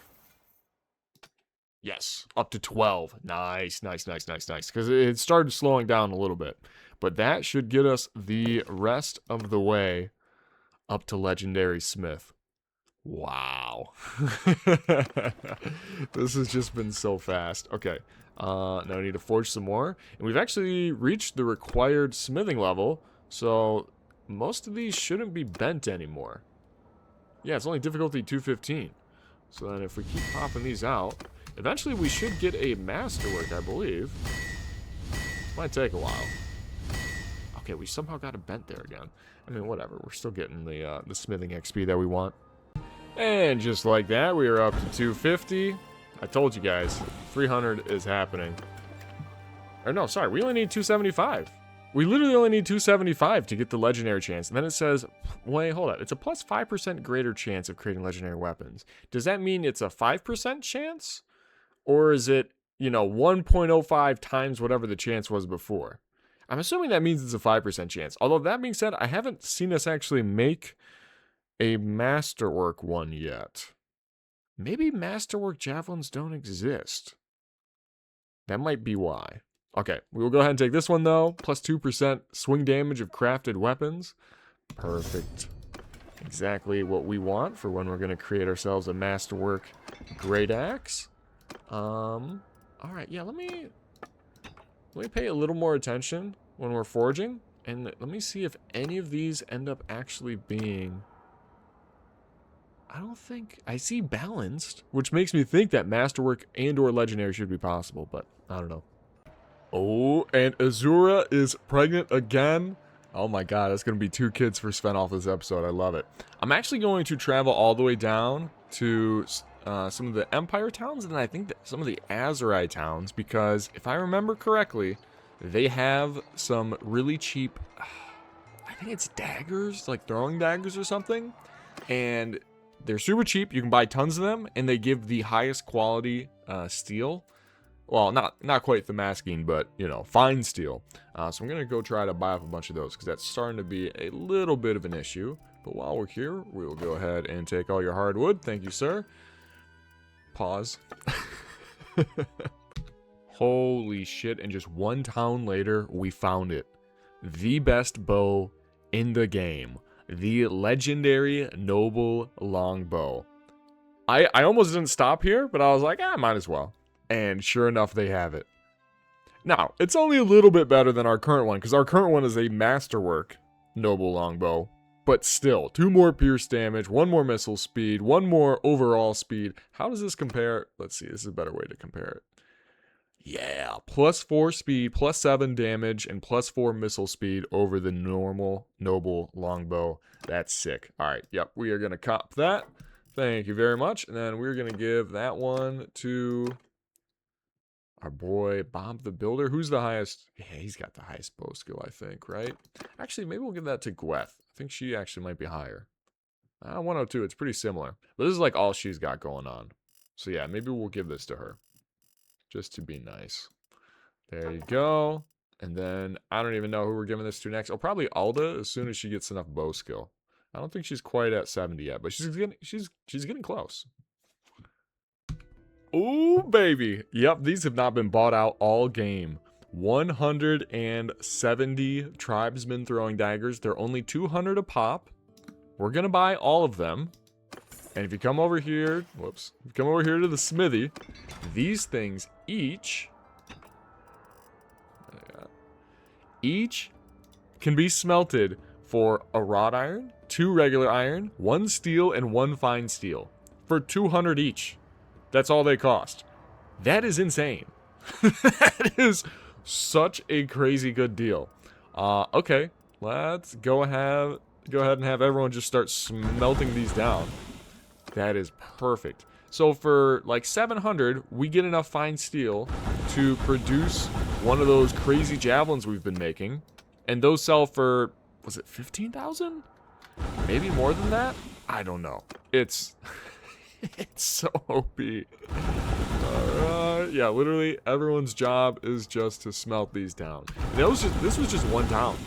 Yes, up to 12. Nice, nice, nice, nice, nice. Because it started slowing down a little bit. But that should get us the rest of the way up to Legendary Smith. Wow. This has just been so fast. Okay, now I need to forge some more. And we've actually reached the required smithing level. So most of these shouldn't be bent anymore. Yeah, it's only difficulty 215. So then if we keep popping these out... Eventually, we should get a masterwork, I believe. Might take a while. Okay, we somehow got a bent there again. I mean, whatever. We're still getting the smithing XP that we want. And just like that, we are up to 250. I told you guys, 300 is happening. Or no, sorry, we only need 275. We literally only need 275 to get the legendary chance. And then it says, wait, hold on. It's a plus 5% greater chance of creating legendary weapons. Does that mean it's a 5% chance? Or is it, you know, 1.05 times whatever the chance was before? I'm assuming that means it's a 5% chance. Although, that being said, I haven't seen us actually make a masterwork one yet. Maybe masterwork javelins don't exist. That might be why. Okay, we will go ahead and take this one, though. Plus 2% swing damage of crafted weapons. Perfect. Exactly what we want for when we're going to create ourselves a masterwork great axe. Alright, yeah, let me pay a little more attention when we're forging, and let me see if any of these end up actually being... I don't think... I see balanced, which makes me think that masterwork and or legendary should be possible, but I don't know. Oh, and Azura is pregnant again. Oh my god, that's going to be 2 kids for Svenalf this episode. I love it. I'm actually going to travel all the way down to... some of the Empire towns, and I think that some of the Azurai towns, because if I remember correctly, they have some really cheap, I think it's daggers, like throwing daggers or something, and they're super cheap. You can buy tons of them, and they give the highest quality steel. Well, not quite Damascene, but, you know, fine steel. So I'm going to go try to buy up a bunch of those, because that's starting to be a little bit of an issue. But while we're here, we will go ahead and take all your hardwood. Thank you, sir. Pause. Holy shit, and just one town later, we found it. The best bow in the game. The legendary noble longbow. I almost didn't stop here, but I was like, might as well. And sure enough, they have it. Now, it's only a little bit better than our current one, because our current one is a masterwork noble longbow. But still, 2 more pierce damage, 1 more missile speed, 1 more overall speed. How does this compare? Let's see, this is a better way to compare it. Yeah, plus 4 speed, plus 7 damage, and plus 4 missile speed over the normal noble longbow. That's sick. All right, yep, we are going to cop that. Thank you very much. And then we're going to give that one to our boy Bob the Builder. Who's the highest? Yeah, he's got the highest bow skill, I think, right? Actually, maybe we'll give that to Gweth. I think she actually might be higher. 102, it's pretty similar. But this is like all she's got going on. So yeah, maybe we'll give this to her. Just to be nice. There you go. And then, I don't even know who we're giving this to next. Oh, probably Alda, as soon as she gets enough bow skill. I don't think she's quite at 70 yet, but she's getting close. Oh, baby. Yep, these have not been bought out all game. 170 tribesmen throwing daggers. They're only 200 a pop. We're going to buy all of them. And if you come over here, whoops, if you come over here to the smithy, these things each can be smelted for a wrought iron, 2 regular iron, 1 steel, and 1 fine steel for 200 each. That's all they cost. That is insane. That is such a crazy good deal. Okay, let's go ahead and have everyone just start smelting these down. That is perfect. So for like 700, we get enough fine steel to produce one of those crazy javelins we've been making. And those sell for, was it 15,000? Maybe more than that? I don't know. It's it's so OP. Yeah, literally everyone's job is just to smelt these down. And this was just one town.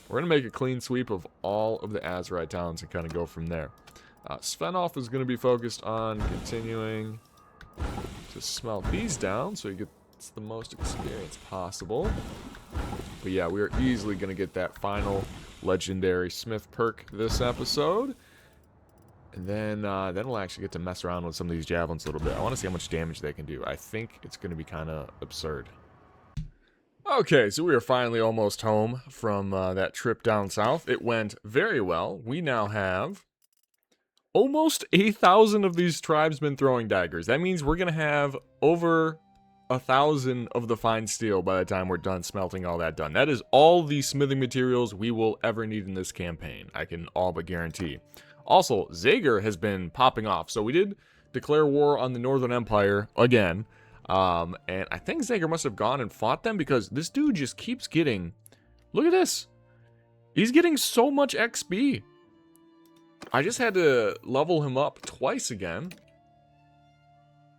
We're gonna make a clean sweep of all of the Azerite towns and kind of go from there. Svenalf is going to be focused on continuing to smelt these down so he gets the most experience possible. But yeah, we are easily going to get that final legendary smith perk this episode. And then we'll actually get to mess around with some of these javelins a little bit. I want to see how much damage they can do. I think it's going to be kind of absurd. Okay, so we are finally almost home from that trip down south. It went very well. We now have almost 8,000 of these tribesmen throwing daggers. That means we're going to have over 1,000 of the fine steel by the time we're done smelting all that done. That is all the smithing materials we will ever need in this campaign. I can all but guarantee. Also, Zagger has been popping off. So we did declare war on the Northern Empire again. And I think Zagger must have gone and fought them because this dude just keeps getting... Look at this. He's getting so much XP. I just had to level him up twice again.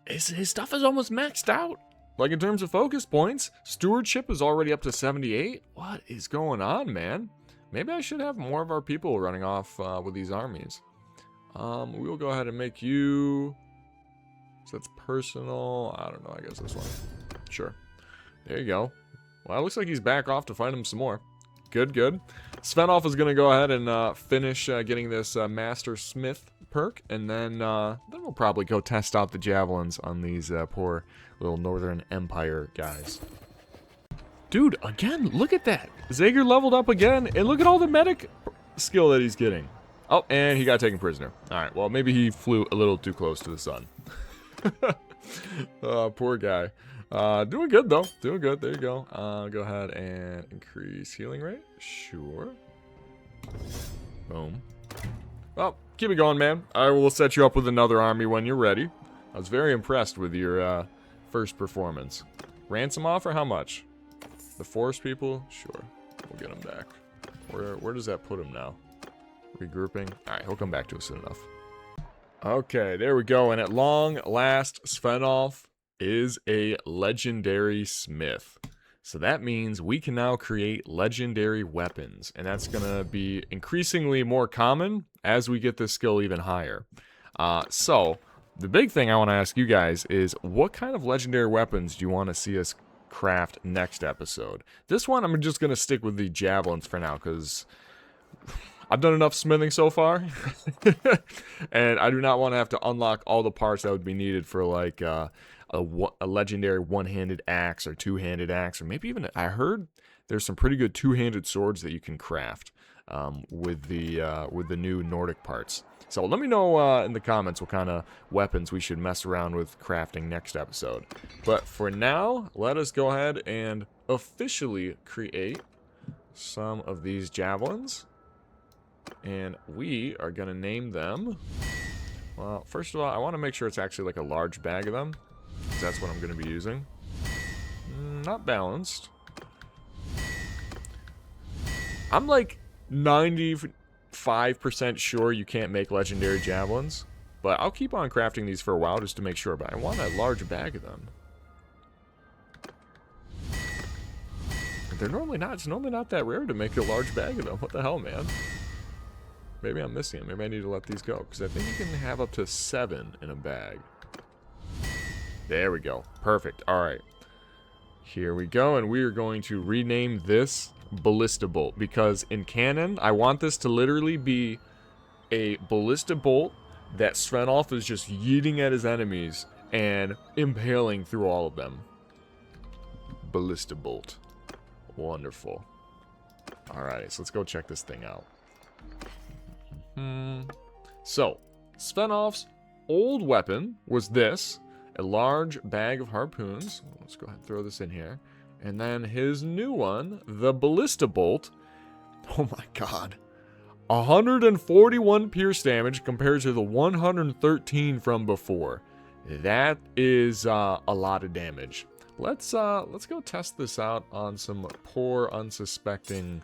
His stuff is almost maxed out. Like in terms of focus points, stewardship is already up to 78. What is going on, man? Maybe I should have more of our people running off with these armies. We will go ahead and make you... So that's personal. I don't know. I guess this one. Sure. There you go. Well, it looks like he's back off to find him some more. Good, good. Svenalf is going to go ahead and finish getting this Master Smith perk, and then we'll probably go test out the javelins on these poor little Northern Empire guys. Dude, again, look at that. Zagger leveled up again, and look at all the medic skill that he's getting. Oh, and he got taken prisoner. All right, well, maybe he flew a little too close to the sun. Poor guy. Doing good, though. Doing good. There you go. Go ahead and increase healing rate. Sure. Boom. Well, keep it going, man. I will set you up with another army when you're ready. I was very impressed with your first performance. Ransom offer? How much? The forest people? Sure. We'll get him back. Where does that put him now? Regrouping? Alright, he'll come back to us soon enough. Okay, there we go. And at long last, Svenalf is a legendary smith. So that means we can now create legendary weapons. And that's going to be increasingly more common as we get this skill even higher. So, the big thing I want to ask you guys is, what kind of legendary weapons do you want to see us craft next episode? This one, I'm just going to stick with the javelins for now, because I've done enough smithing so far. And I do not want to have to unlock all the parts that would be needed for, like, a legendary one-handed axe or two-handed axe, or maybe even, I heard there's some pretty good two-handed swords that you can craft with the new Nordic parts. So let me know in the comments what kind of weapons we should mess around with crafting next episode. But for now, let us go ahead and officially create some of these javelins. And we are going to name them... Well, first of all, I want to make sure it's actually like a large bag of them, because that's what I'm going to be using. Not balanced. I'm like 95% sure you can't make legendary javelins, but I'll keep on crafting these for a while just to make sure. But I want a large bag of them. They're normally not. It's normally not that rare to make a large bag of them. What the hell, man? Maybe I'm missing them. Maybe I need to let these go, because I think you can have up to 7 in a bag. There we go. Perfect. All right. Here we go, and we are going to rename this Ballista Bolt, because in canon, I want this to literally be a Ballista Bolt that Svenalf is just yeeting at his enemies and impaling through all of them. Ballista Bolt. Wonderful. Alright, so let's go check this thing out. So, Svenalf's old weapon was this, a large bag of harpoons. Let's go ahead and throw this in here. And then his new one, the ballista bolt. Oh my god. 141 pierce damage compared to the 113 from before. That is a lot of damage. Let's go test this out on some poor, unsuspecting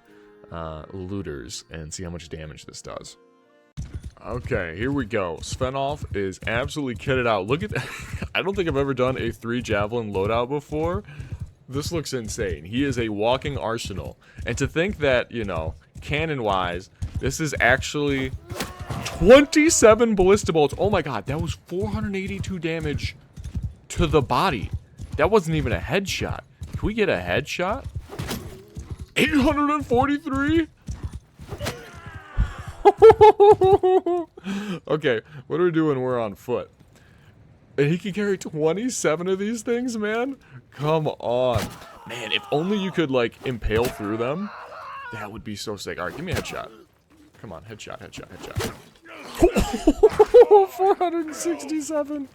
looters and see how much damage this does. Okay, here we go. Svenalf is absolutely kitted out. Look at that. I don't think I've ever done a 3 javelin loadout before. This looks insane. He is a walking arsenal. And to think that, you know, cannon-wise, this is actually 27 ballista bolts. Oh my god, that was 482 damage to the body. That wasn't even a headshot. Can we get a headshot? 843? Okay, what are we doing? We're on foot. And he can carry 27 of these things, man? Come on. Man, if only you could, like, impale through them. That would be so sick. Alright, give me a headshot. Come on, headshot, headshot, headshot. 467.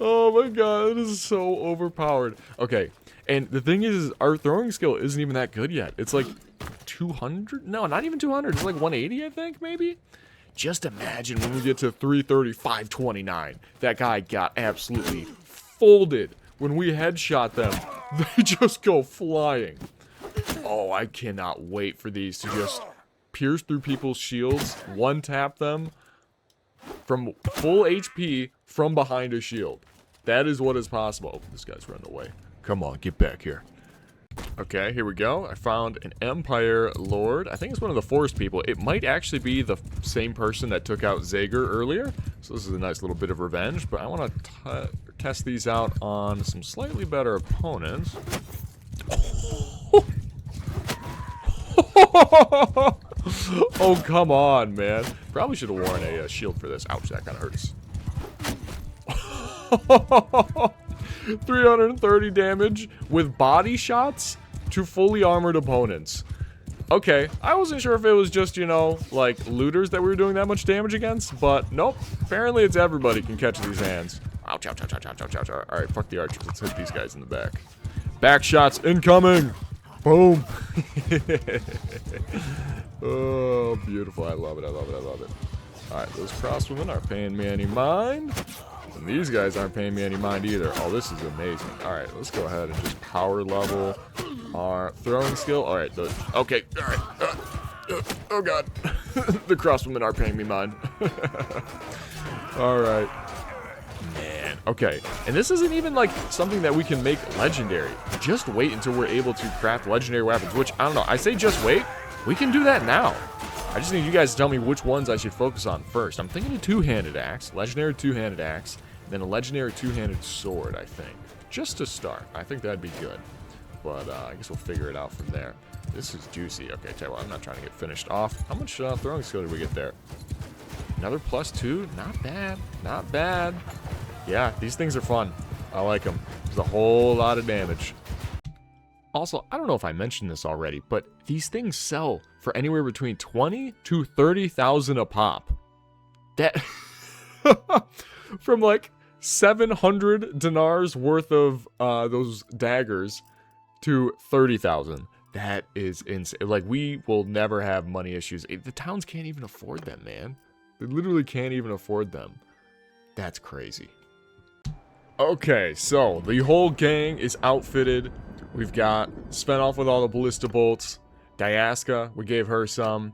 Oh my god, that is so overpowered. Okay, and the thing is, our throwing skill isn't even that good yet. It's like 200? No, not even 200. It's like 180, I think, maybe? Just imagine when we get to 330, 529. That guy got absolutely folded. When we headshot them, they just go flying. Oh, I cannot wait for these to just pierce through people's shields, one-tap them from full HP from behind a shield. That is what is possible. Oh, this guy's running away. Come on, get back here. Okay, here we go. I found an Empire Lord. I think it's one of the forest people. It might actually be the same person that took out Zagger earlier. So this is a nice little bit of revenge. But I want to test these out on some slightly better opponents. Oh, come on, man. Probably should have worn a shield for this. Ouch, that kind of hurts. 330 damage with body shots to fully armored opponents. Okay, I wasn't sure if it was just, you know, like, looters that we were doing that much damage against, but nope. Apparently it's everybody can catch these hands. Ouch, ouch, ouch, ouch, ouch, ouch, ouch. Alright, fuck the archers. Let's hit these guys in the back. Back shots incoming! Boom! Oh, beautiful. I love it, I love it, I love it. Alright, those crosswomen aren't paying me any mind. And these guys aren't paying me any mind either. Oh, this is amazing. Alright, let's go ahead and just power level our throwing skill. Alright, okay, alright. Oh god. The crosswomen are paying me mind. Alright. Man, okay. And this isn't even like something that we can make legendary. Just wait until we're able to craft legendary weapons, which, I don't know. I say just wait. We can do that now. I just need you guys to tell me which ones I should focus on first. I'm thinking a two-handed axe, legendary two-handed axe, then a legendary two-handed sword, I think. Just to start. I think that'd be good. But I guess we'll figure it out from there. This is juicy. Okay, tell you what, I'm not trying to get finished off. How much throwing skill did we get there? Another +2? Not bad. Not bad. Yeah, these things are fun. I like them. There's a whole lot of damage. Also, I don't know if I mentioned this already, but these things sell for anywhere between 20 to 30,000 a pop. That from like 700 dinars worth of those daggers to 30,000. That is insane. Like, we will never have money issues. The towns can't even afford them, man. They literally can't even afford them. That's crazy. Okay, so the whole gang is outfitted. We've got Svenalf with all the ballista bolts. Diaska, we gave her some.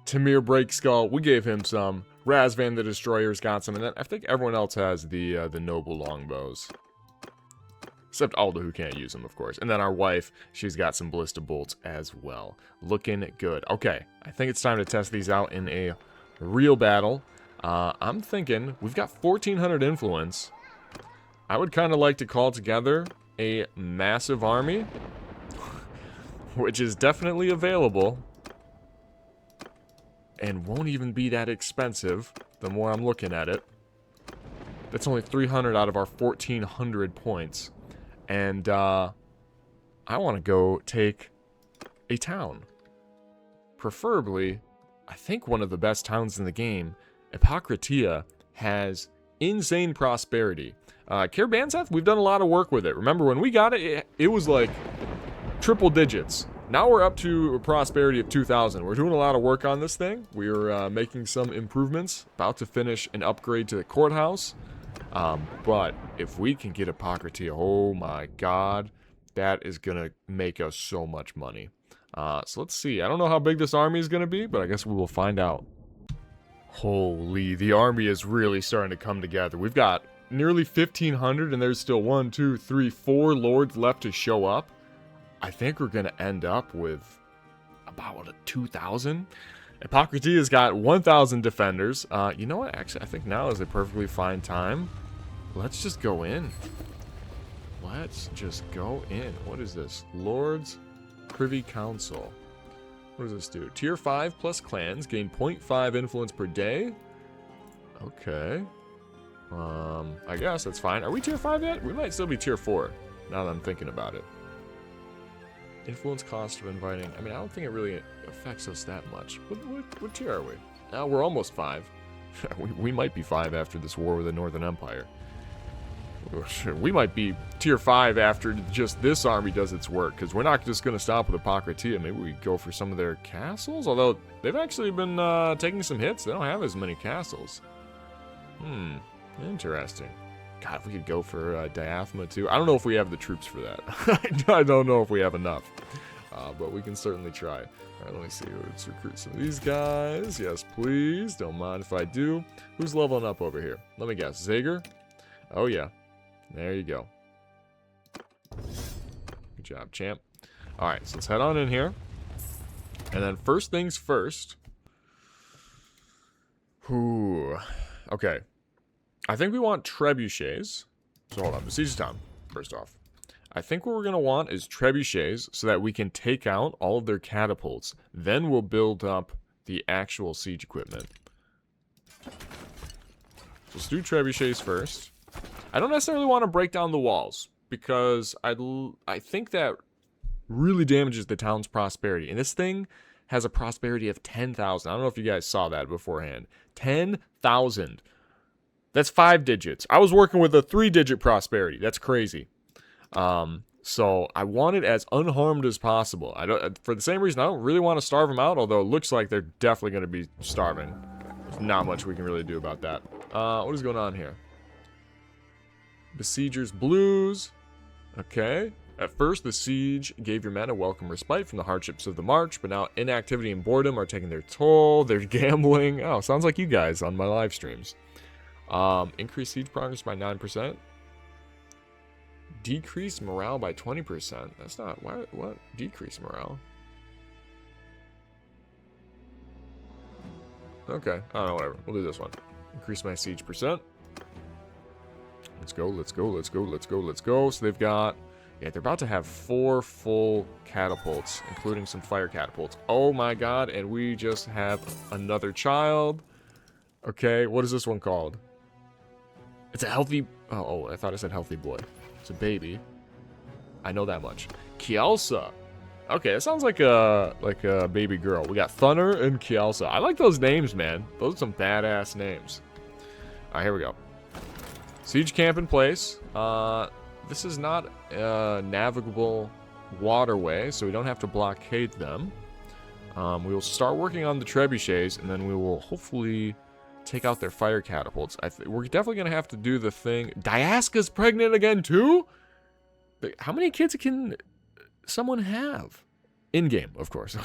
Tamir Breakskull, we gave him some. Razvan the Destroyer's got some. And then I think everyone else has the noble longbows. Except Aldo, who can't use them, of course. And then our wife, she's got some ballista bolts as well. Looking good. Okay, I think it's time to test these out in a real battle. I'm thinking we've got 1,400 influence. I would kind of like to call together a massive army, which is definitely available and won't even be that expensive the more I'm looking at it. That's only 300 out of our 1,400 points. And I want to go take a town. Preferably, I think one of the best towns in the game. Epocratia has insane prosperity. Caravanseath, we've done a lot of work with it. Remember, when we got it, it was like triple digits. Now we're up to a prosperity of 2,000. We're doing a lot of work on this thing. We're making some improvements. About to finish an upgrade to the courthouse. But if we can get Hippocratia, oh my god, that is going to make us so much money. So let's see. I don't know how big this army is going to be, but I guess we will find out. Holy, the army is really starting to come together. We've got nearly 1,500, and there's still 1, 2, 3, 4 lords left to show up. I think we're going to end up with about 2,000. Hippocratia's got 1,000 defenders. You know what? Actually, I think now is a perfectly fine time. Let's just go in. Let's just go in. What is this? Lords Privy Council. What does this do? Tier 5 plus clans. Gain 0.5 influence per day. Okay. I guess that's fine. Are we tier 5 yet? We might still be tier 4, now that I'm thinking about it. Influence cost of inviting. I mean, I don't think it really affects us that much. What tier are we? We're almost 5. we might be 5 after this war with the Northern Empire. We might be tier 5 after just this army does its work, because we're not just going to stop with Hippocratia. Maybe we go for some of their castles, although they've actually been taking some hits. They don't have as many castles. Interesting. God, if we could go for Diathema too. I don't know if we have the troops for that. I don't know if we have enough. But we can certainly try. Alright, let me see. Let's recruit some of these guys. Yes, please. Don't mind if I do. Who's leveling up over here? Let me guess. Zagger? Oh, yeah. There you go. Good job, champ. Alright, so let's head on in here. And then first things first. Okay. I think we want trebuchets. So hold on. Besiege town, first off. I think what we're going to want is trebuchets so that we can take out all of their catapults. Then we'll build up the actual siege equipment. So let's do trebuchets first. I don't necessarily want to break down the walls, because I think that really damages the town's prosperity. And this thing has a prosperity of 10,000. I don't know if you guys saw that beforehand. 10,000. That's 5 digits. I was working with a 3-digit prosperity. That's crazy. So I want it as unharmed as possible. For the same reason, I don't really want to starve them out, although it looks like they're definitely going to be starving. There's not much we can really do about that. What is going on here? Besiegers blues. Okay. At first, the siege gave your men a welcome respite from the hardships of the march, but now inactivity and boredom are taking their toll. They're gambling. Oh, sounds like you guys on my live streams. Increase siege progress by 9%. Decrease morale by 20%. That's not... What? Decrease morale? Okay. I don't know, whatever. We'll do this one. Increase my siege percent. Let's go, let's go, let's go, let's go, let's go. So they've got... Yeah, they're about to have 4 full catapults, including some fire catapults. Oh my god, and we just have another child. Okay, what is this one called? It's a healthy... Oh, I thought I said healthy boy. It's a baby. I know that much. Kielsa. Okay, that sounds like a baby girl. We got Thunder and Kielsa. I like those names, man. Those are some badass names. Alright, here we go. Siege camp in place. This is not a navigable waterway, so we don't have to blockade them. We will start working on the trebuchets, and then we will hopefully take out their fire catapults. We're definitely going to have to do the thing. Diaska's pregnant again, too? How many kids can someone have? In-game, of course.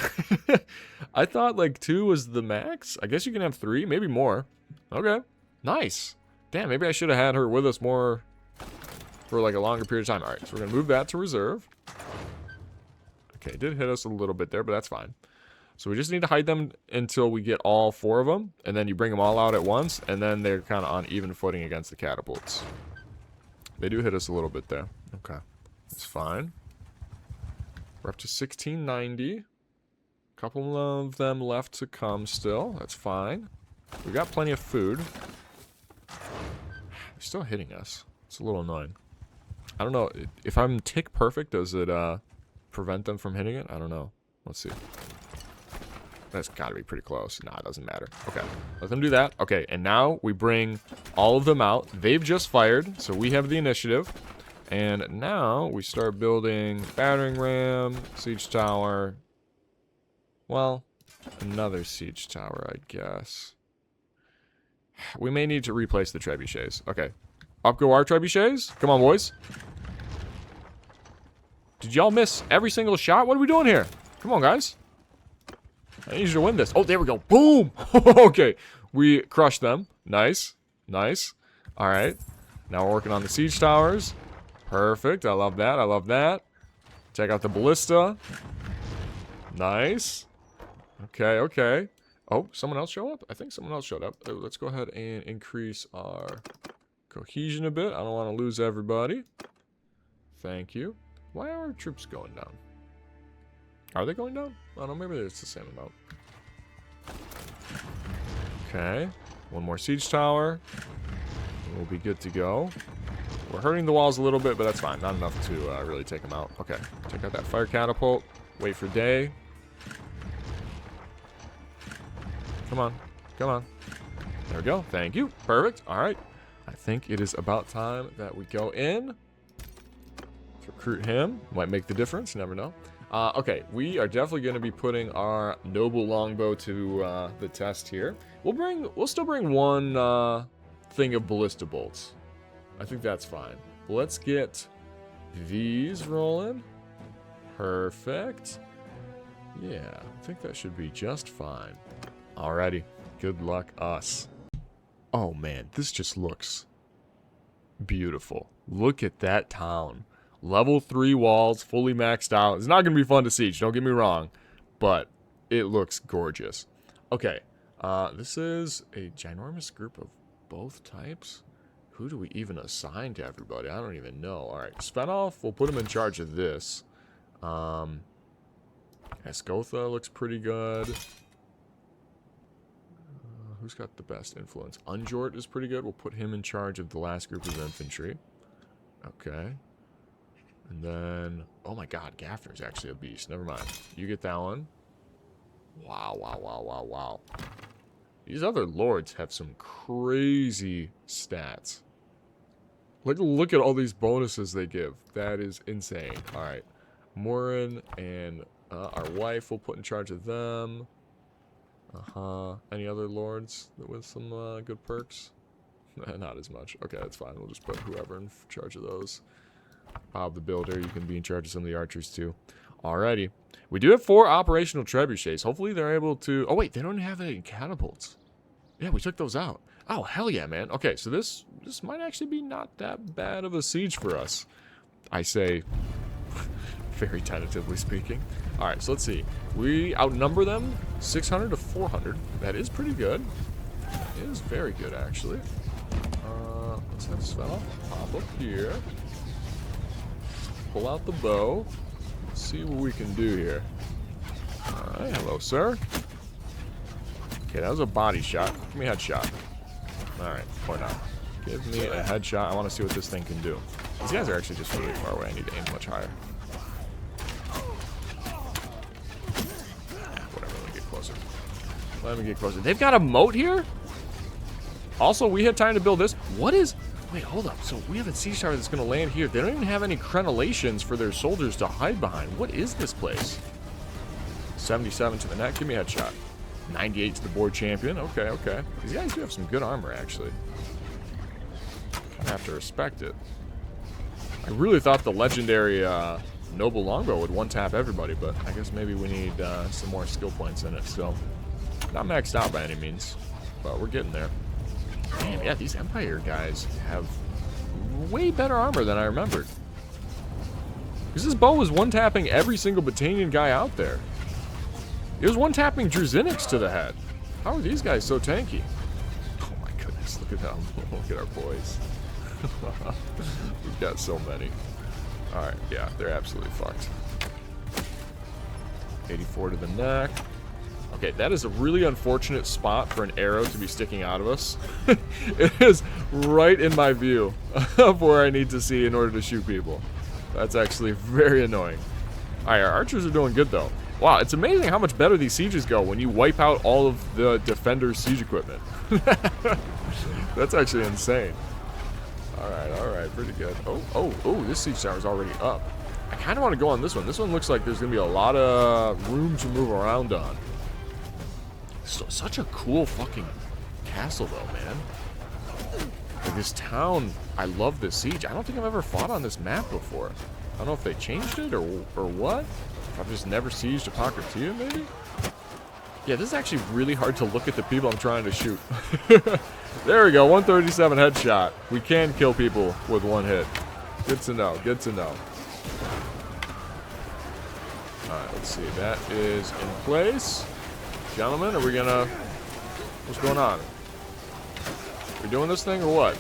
I thought, like, 2 was the max. I guess you can have 3, maybe more. Okay, nice. Damn, maybe I should have had her with us more for, like, a longer period of time. All right, so we're going to move that to reserve. Okay, it did hit us a little bit there, but that's fine. So we just need to hide them until we get all 4 of them, and then you bring them all out at once, and then they're kind of on even footing against the catapults. They do hit us a little bit there. Okay, that's fine. We're up to 1690. A couple of them left to come still. That's fine. We got plenty of food. They're still hitting us. It's a little annoying. I don't know. If I'm tick perfect, does it prevent them from hitting it? I don't know. Let's see. That's got to be pretty close. Nah, it doesn't matter. Okay, let them do that. Okay, and now we bring all of them out. They've just fired, so we have the initiative. And now we start building battering ram, siege tower. Well, another siege tower, I guess. We may need to replace the trebuchets. Okay, up go our trebuchets. Come on, boys. Did y'all miss every single shot? What are we doing here? Come on, guys. I need you to win this. Oh, there we go. Boom. Okay, we crushed them. Nice. Nice. All right. Now we're working on the siege towers. Perfect. I love that. I love that. Check out the ballista. Nice. Okay, okay. Oh, someone else show up? I think someone else showed up. Oh, let's go ahead and increase our cohesion a bit. I don't want to lose everybody. Thank you. Why are our troops going down? Are they going down? I don't know. Maybe it's the same amount. Okay. One more siege tower. We'll be good to go. We're hurting the walls a little bit, but that's fine. Not enough to really take them out. Okay. Check out that fire catapult. Wait for day. Come on. Come on. There we go. Thank you. Perfect. All right. I think it is about time that we go in. Let's recruit him. Might make the difference. You never know. Okay. We are definitely going to be putting our noble longbow to the test here. We'll still bring one thing of ballista bolts. I think that's fine. But let's get these rolling. Perfect. Yeah, I think that should be just fine. Alrighty. Good luck, us. Oh, man. This just looks beautiful. Look at that town. Level 3 walls, fully maxed out. It's not going to be fun to siege, don't get me wrong. But it looks gorgeous. Okay. This is a ginormous group of both types. Who do we even assign to everybody? I don't even know. Alright, Svenalf, we'll put him in charge of this. Escotha looks pretty good. Who's got the best influence? Unjort is pretty good. We'll put him in charge of the last group of infantry. Okay. And then, oh my god, Gaffner's actually a beast. Never mind. You get that one. Wow, wow, wow, wow, wow. These other lords have some crazy stats. Look at all these bonuses they give. That is insane. Alright. Morin and our wife we'll put in charge of them. Any other lords with some good perks? Not as much. Okay, that's fine. We'll just put whoever in charge of those. Bob the Builder, you can be in charge of some of the archers too. Alrighty. We do have 4 operational trebuchets. Hopefully they're able to... Oh wait, they don't have any catapults. Yeah, we took those out. Oh, hell yeah, man. Okay, so this might actually be not that bad of a siege for us. I say, very tentatively speaking. Alright, so let's see. We outnumber them 600 to 400. That is pretty good. It is very good, actually. Let's have Svenalf pop up here. Pull out the bow. See what we can do here. Alright, hello, sir. Okay, that was a body shot. Give me a headshot. Alright, or not. Give me a headshot. I want to see what this thing can do. These guys are actually just really far away. I need to aim much higher. Whatever, let me get closer. Let me get closer. They've got a moat here? Also, we had time to build this. What is... Wait, hold up. So we have a siege tower that's going to land here. They don't even have any crenellations for their soldiers to hide behind. What is this place? 77 to the neck. Give me a headshot. 98 to the board champion. Okay, okay. These guys do have some good armor, actually. Kind of have to respect it. I really thought the legendary Noble Longbow would one-tap everybody, but I guess maybe we need some more skill points in it. So, not maxed out by any means, but we're getting there. Damn, yeah, these Empire guys have way better armor than I remembered. Because this bow was one-tapping every single Batanian guy out there. It was one-tapping Druzinix to the head. How are these guys so tanky? Oh my goodness, look at them. Look at our boys. We've got so many. Alright, yeah, they're absolutely fucked. 84 to the neck. Okay, that is a really unfortunate spot for an arrow to be sticking out of us. It is right in my view of where I need to see in order to shoot people. That's actually very annoying. Alright, our archers are doing good though. Wow, it's amazing how much better these sieges go when you wipe out all of the defender's siege equipment. That's actually insane. Alright, pretty good. Oh, this siege tower is already up. I kind of want to go on this one. This one looks like there's going to be a lot of room to move around on. So, such a cool fucking castle, though, man. Like, this town, I love this siege. I don't think I've ever fought on this map before. I don't know if they changed it or what. If I've just never sieged a Pocketia, maybe? Yeah, this is actually really hard to look at the people I'm trying to shoot. There we go, 137 headshot. We can kill people with one hit. Good to know, good to know. Alright, let's see. That is in place. Gentlemen, are we gonna... What's going on? We doing this thing or what?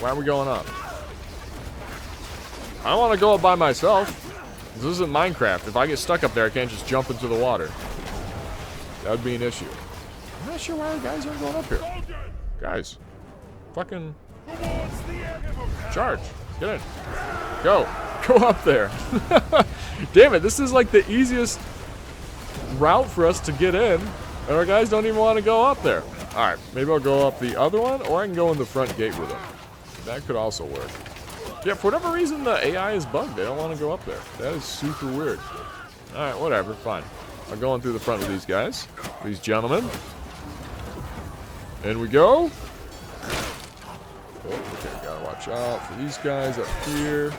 Why are we going up? I don't want to go up by myself. This isn't Minecraft. If I get stuck up there, I can't just jump into the water. That would be an issue. I'm not sure why the guys aren't going up here. Guys. Fucking... Charge. Get in. Go. Go up there. Damn it, this is like the easiest route for us to get in. And our guys don't even want to go up there. Alright, maybe I'll go up the other one, or I can go in the front gate with them. That could also work. Yeah, for whatever reason, the AI is bugged. They don't want to go up there. That is super weird. Alright, whatever. Fine. I'm going through the front of these guys. These gentlemen. In we go. Oh, okay, gotta watch out for these guys up here.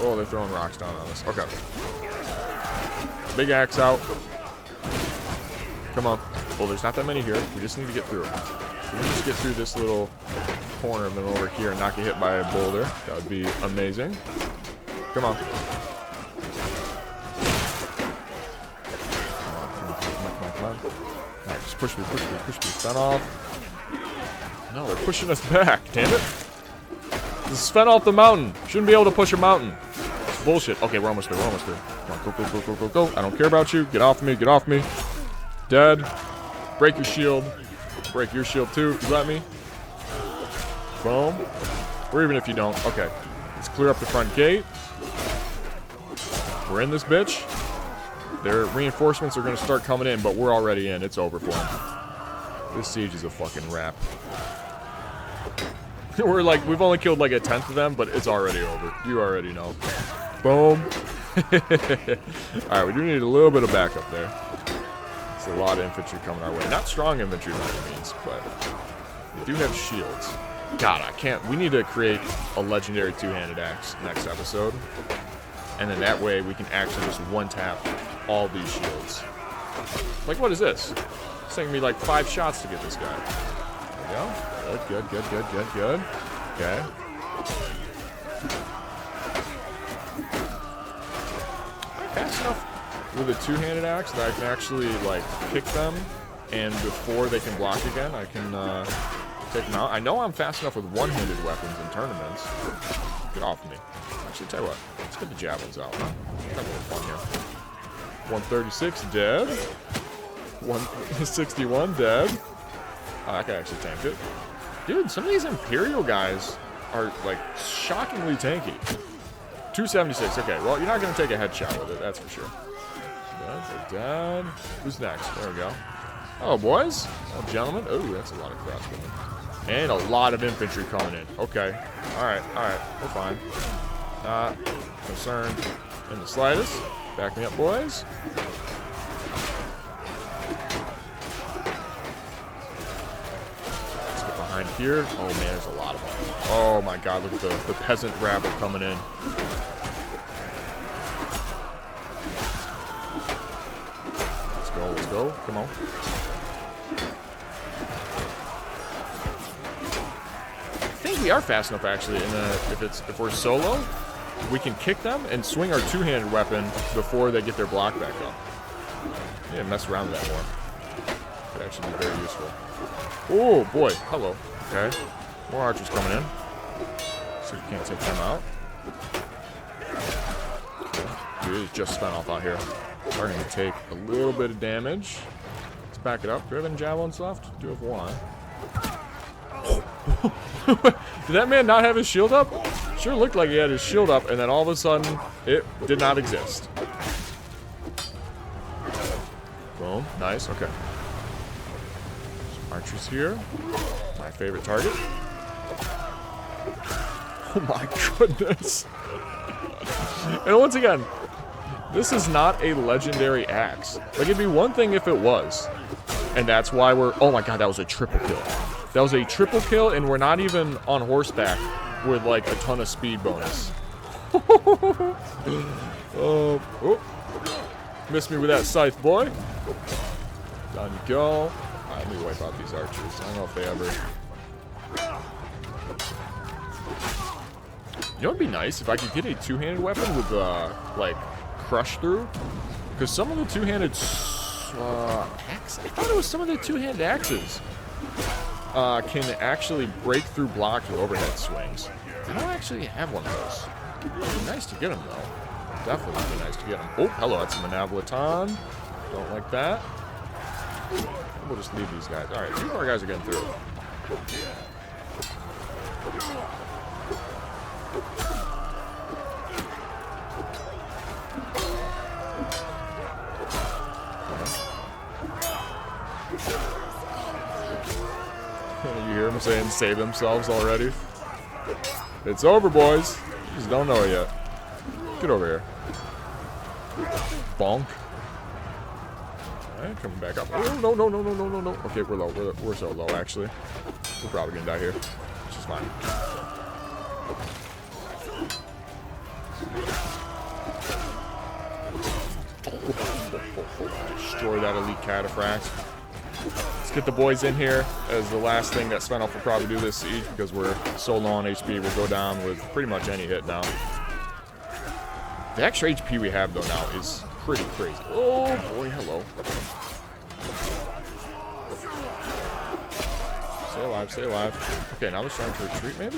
Oh, they're throwing rocks down on us. Okay. Big axe out. Come on. Oh, there's not that many here. We just need to get through. We can just get through this little corner and then over here and not get hit by a boulder. That would be amazing. Come on. Come on. Alright, just push me. Svenalf. No, they're pushing us back. Damn it. This is Svenalf the mountain. Shouldn't be able to push a mountain. It's bullshit. Okay, we're almost there. Come on, go. I don't care about you. Get off me. Dead. Break your shield. Break your shield too, if you let me. Boom. Or even if you don't. Okay. Let's clear up the front gate. We're in this bitch. Their reinforcements are going to start coming in, but we're already in. It's over for them. This siege is a fucking wrap. We're like, we've only killed like 1/10 of them, but it's already over. You already know. Boom. Alright, we do need a little bit of backup there. It's a lot of infantry coming our way. Not strong infantry by any means, but we do have shields. God, I can't. We need to create a legendary two-handed axe next episode. And then that way we can actually just one-tap all these shields. Like, what is this? It's taking me like 5 shots to get this guy. There we go. Good. Okay. Fast enough with a two-handed axe that I can actually, like, kick them, and before they can block again, I can take them out. I know I'm fast enough with one-handed weapons in tournaments. Get off me. Actually, tell you what. Let's get the javelins out. Huh? Have a little fun here. 136 dead. 161 dead. Oh, that guy actually tanked it. Dude, some of these Imperial guys are, like, shockingly tanky. 276. Okay, well, you're not going to take a headshot with it, that's for sure. They're dead. Who's next? There we go. Oh, boys. Oh, gentlemen. Oh, that's a lot of crossbowmen. And a lot of infantry coming in. Okay. Alright. We're fine. Not concerned in the slightest. Back me up, boys. Let's get behind here. Oh, man, there's a lot of them. Oh, my God. Look at the peasant rabble coming in. Let's go. Come on. I think we are fast enough, actually. If we're solo, we can kick them and swing our two-handed weapon before they get their block back up. Yeah, mess around with that more. Could actually be very useful. Oh boy, hello. Okay, more archers coming in. So you can't take them out. Okay. Dude, it's just Svenalf out here. We're going to take a little bit of damage. Let's back it up. Do we have any javelins left? Do have one. Did that man not have his shield up? Sure looked like he had his shield up, and then all of a sudden, it did not exist. Boom. Nice. Okay. Some archers here. My favorite target. Oh my goodness. And once again, this is not a legendary axe. Like, it'd be one thing if it was. And that's why we're... Oh my god, that was a triple kill. That was a triple kill, and we're not even on horseback with, like, a ton of speed bonus. Oh. Missed me with that scythe, boy. Down you go. Alright, let me wipe out these archers. I don't know if they ever... You know what would be nice? If I could get a two-handed weapon with, like, crush through? Because some of the two-handed... axes? I thought it was some of the two-handed axes. Can actually break through blocks with overhead swings. I don't actually have one of those. It'd be nice to get them, though. Definitely would be nice to get them. Oh, hello, that's a Manavlaton. Don't like that. We'll just leave these guys. Alright, 2 more guys are getting through. You hear them saying save themselves already? It's over, boys. You just don't know it yet. Get over here. Bonk. Alright, coming back up. Oh, no. Okay, we're low. We're so low, actually. We're probably gonna die here. Which is fine. Destroy that elite cataphract. Let's get the boys in here as the last thing that Svenalf will probably do this siege, because we're so low on HP. We'll go down with pretty much any hit now. The extra HP we have, though, now is pretty crazy. Oh, boy, hello. Stay alive, stay alive. Okay, now they're starting to retreat, maybe?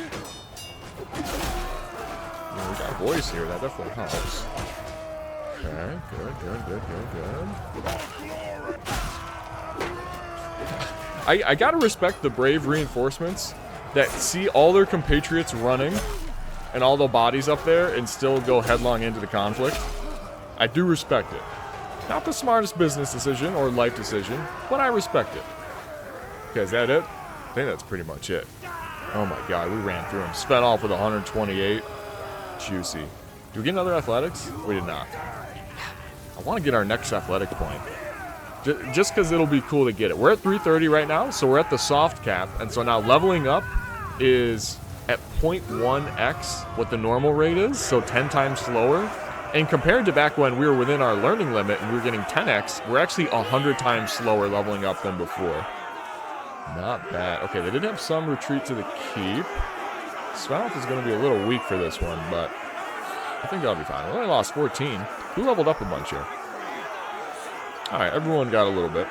Yeah, we got boys here. That definitely helps. Okay, good. I gotta respect the brave reinforcements that see all their compatriots running and all the bodies up there and still go headlong into the conflict. I do respect it. Not the smartest business decision or life decision, but I respect it. Okay, is that it? I think that's pretty much it. Oh my god, we ran through him. Svenalf with 128. Juicy. Do we get another athletics? We did not. I want to get our next athletic point. Just because it'll be cool to get it. We're at 330 right now, so we're at the soft cap. And so now leveling up is at 0.1x what the normal rate is, so 10 times slower. And compared to back when we were within our learning limit and we were getting 10x, we're actually 100 times slower leveling up than before. Not bad. Okay, they did have some retreat to the keep. Svenalf is going to be a little weak for this one, but I think that'll be fine. We only lost 14. We leveled up a bunch here. Alright, everyone got a little bit.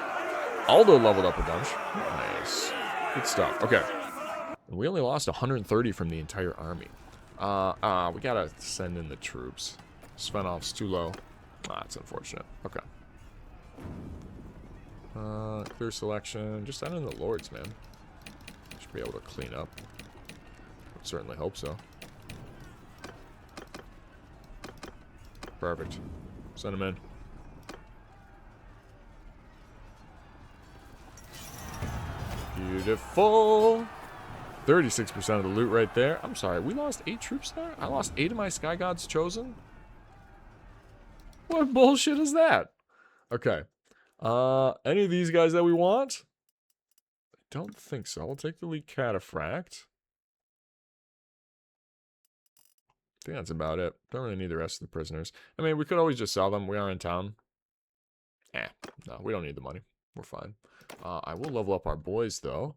Aldo leveled up a bunch. Nice. Good stuff. Okay. We only lost 130 from the entire army. We gotta send in the troops. Svenalf's too low. That's unfortunate. Okay. Clear selection. Just send in the lords, man. Should be able to clean up. Certainly hope so. Perfect. Send them in. Beautiful. 36% of the loot right there. I'm sorry, we lost 8 troops there? I lost 8 of my Sky Gods chosen? What bullshit is that? Okay. Any of these guys that we want? I don't think so. We'll take the elite cataphract. I think that's about it. Don't really need the rest of the prisoners. I mean, we could always just sell them. We are in town. No, we don't need the money. We're fine. I will level up our boys, though.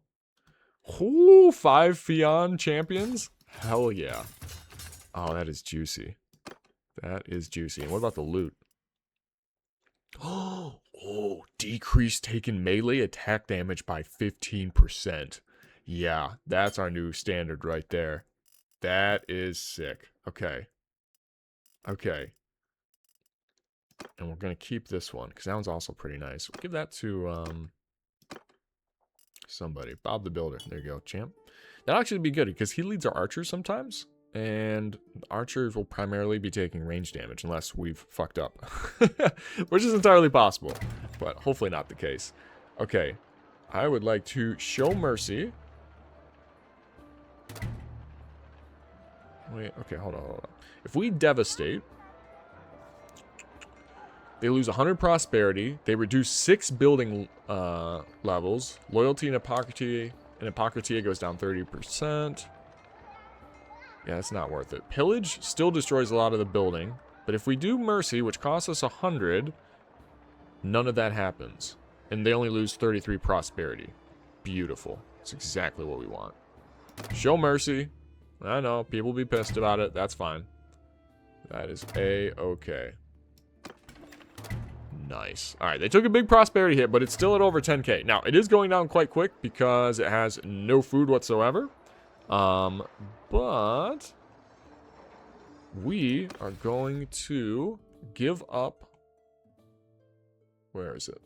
Ooh, 5 Fion champions? Hell yeah. Oh, that is juicy. That is juicy. And what about the loot? Oh, decrease taken melee attack damage by 15%. Yeah, that's our new standard right there. That is sick. Okay. Okay. And we're going to keep this one, because that one's also pretty nice. We'll give that to somebody. Bob the Builder. There you go, champ. That'll actually be good, because he leads our archers sometimes. And archers will primarily be taking range damage unless we've fucked up. Which is entirely possible, but hopefully not the case. Okay, I would like to show mercy. Wait, okay, hold on. If we devastate, they lose 100 prosperity. They reduce 6 building levels. Loyalty and Hippocratia goes down 30%. Yeah, it's not worth it. Pillage still destroys a lot of the building. But if we do Mercy, which costs us 100, none of that happens. And they only lose 33 prosperity. Beautiful. That's exactly what we want. Show Mercy. I know, people will be pissed about it. That's fine. That is A-okay. Nice. Alright, they took a big prosperity hit, but it's still at over 10k. Now, it is going down quite quick because it has no food whatsoever. But we are going to give up. Where is it?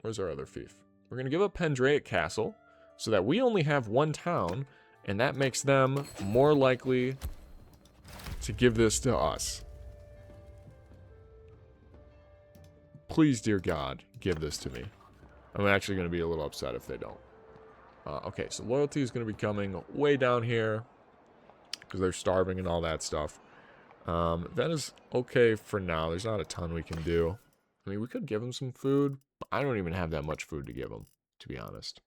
Where's our other fief? We're going to give up Pendraic Castle so that we only have one town, and that makes them more likely to give this to us. Please, dear God, give this to me. I'm actually going to be a little upset if they don't. Okay, so loyalty is going to be coming way down here because they're starving and all that stuff. That is okay for now. There's not a ton we can do. I mean, we could give them some food, but I don't even have that much food to give them, to be honest.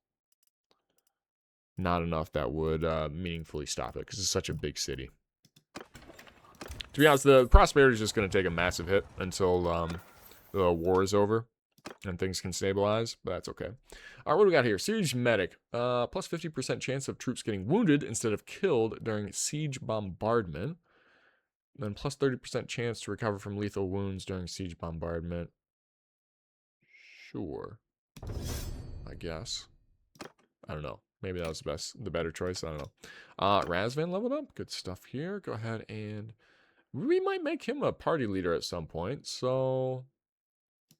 Not enough that would meaningfully stop it because it's such a big city. To be honest, the prosperity is just going to take a massive hit until the war is over and things can stabilize, but that's okay. All right, what do we got here? Siege Medic. Plus 50% chance of troops getting wounded instead of killed during siege bombardment. Then plus 30% chance to recover from lethal wounds during siege bombardment. Sure. I guess. I don't know. Maybe that was the better choice. I don't know. Razvan leveled up. Good stuff here. Go ahead and we might make him a party leader at some point, so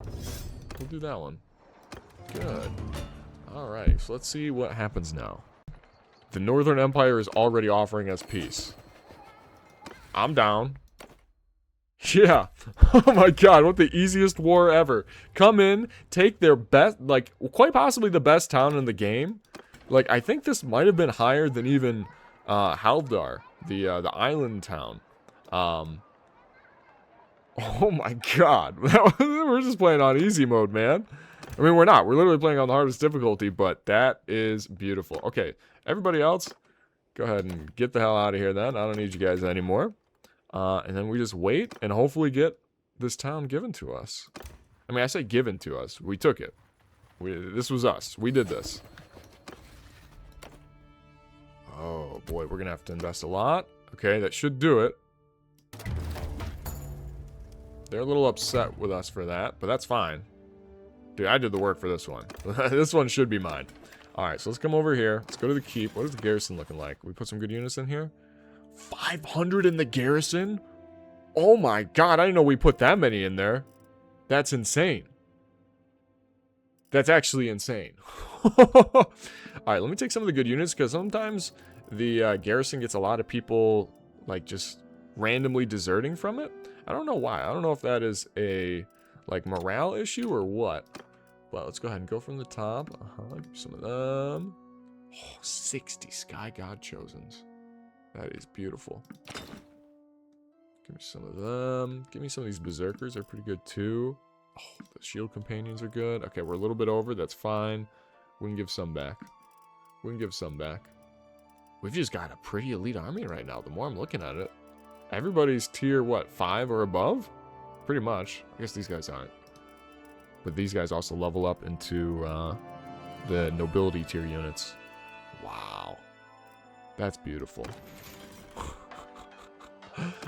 we'll do that one. Good. Alright, so let's see what happens now. The Northern Empire is already offering us peace. I'm down. Yeah. Oh my god, what the easiest war ever. Come in, take their best, like, quite possibly the best town in the game. Like, I think this might have been higher than even Haldar, the island town. Oh my god. We're just playing on easy mode, man. I mean, we're not. We're literally playing on the hardest difficulty, but that is beautiful. Okay, everybody else, go ahead and get the hell out of here then. I don't need you guys anymore. And then we just wait and hopefully get this town given to us. I mean, I say given to us. We took it. This was us. We did this. Oh, boy. We're going to have to invest a lot. Okay, that should do it. They're a little upset with us for that, but that's fine. Dude, I did the work for this one. This one should be mine. Alright, so let's come over here. Let's go to the keep. What is the garrison looking like? We put some good units in here? 500 in the garrison? Oh my god, I didn't know we put that many in there. That's insane. That's actually insane. Alright, let me take some of the good units, because sometimes the garrison gets a lot of people, like, just randomly deserting from it. I don't know why. I don't know if that is a, like, morale issue or what. Well, let's go ahead and go from the top. Give some of them. Oh, 60 Sky God Chosens. That is beautiful. Give me some of them. Give me some of these Berserkers. They're pretty good, too. Oh, the Shield Companions are good. Okay, we're a little bit over. That's fine. We can give some back. We can give some back. We've just got a pretty elite army right now. The more I'm looking at it. Everybody's tier, what, 5 or above? Pretty much. I guess these guys aren't. But these guys also level up into the nobility tier units. Wow. That's beautiful.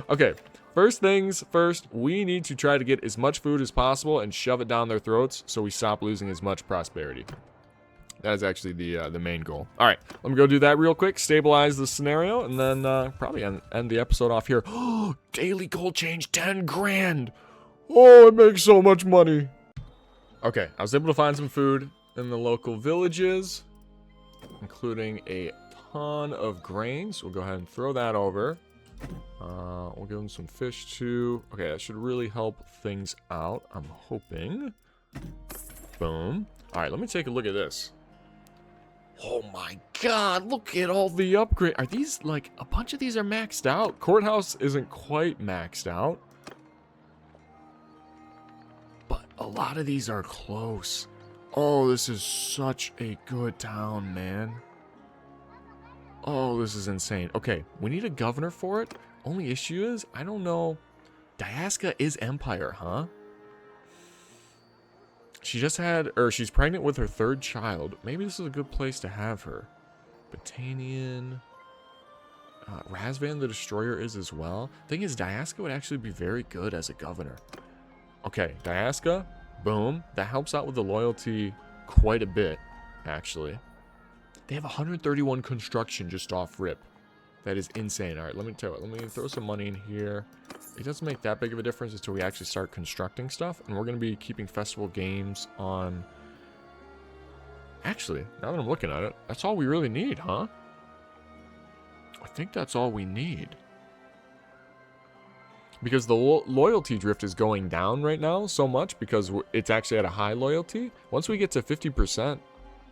Okay, first things first, we need to try to get as much food as possible and shove it down their throats so we stop losing as much prosperity. That is actually the main goal. All right, let me go do that real quick, stabilize the scenario, and then probably end the episode off here. Oh, daily gold change, 10 grand. Oh, it makes so much money. Okay, I was able to find some food in the local villages, including a ton of grains. We'll go ahead and throw that over. We'll give them some fish too. Okay, that should really help things out, I'm hoping. Boom. All right, let me take a look at this. Oh my god, look at all the upgrades. Are these, like, a bunch of these are maxed out? Courthouse isn't quite maxed out. But a lot of these are close. Oh, this is such a good town, man. Oh, this is insane. Okay, we need a governor for it. Only issue is, I don't know. Diaska is Empire, huh? She just had, or she's pregnant with her 3rd child. Maybe this is a good place to have her. Batanian. Razvan the Destroyer is as well. Thing is, Diaska would actually be very good as a governor. Okay, Diaska. Boom. That helps out with the loyalty quite a bit, actually. They have 131 construction just off rip. That is insane. All right, let me tell you what. Let me throw some money in here. It doesn't make that big of a difference until we actually start constructing stuff. And we're going to be keeping festival games on... Actually, now that I'm looking at it, that's all we really need, huh? I think that's all we need. Because the loyalty drift is going down right now so much because it's actually at a high loyalty. Once we get to 50%,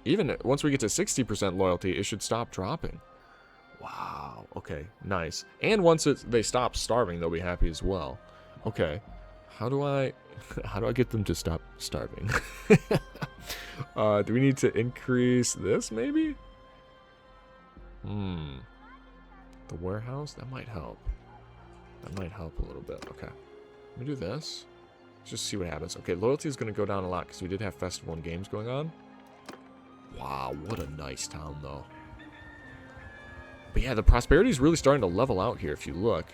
even once we get to 60% loyalty, it should stop dropping. Wow. Okay, nice. And once they stop starving, they'll be happy as well. Okay. How do I get them to stop starving? Do we need to increase this maybe? The warehouse? That might help. That might help a little bit. Okay. Let me do this. Let's just see what happens. Okay, loyalty is going to go down a lot because we did have festival and games going on. Wow, what a nice town, though. But yeah, the prosperity is really starting to level out here, if you look.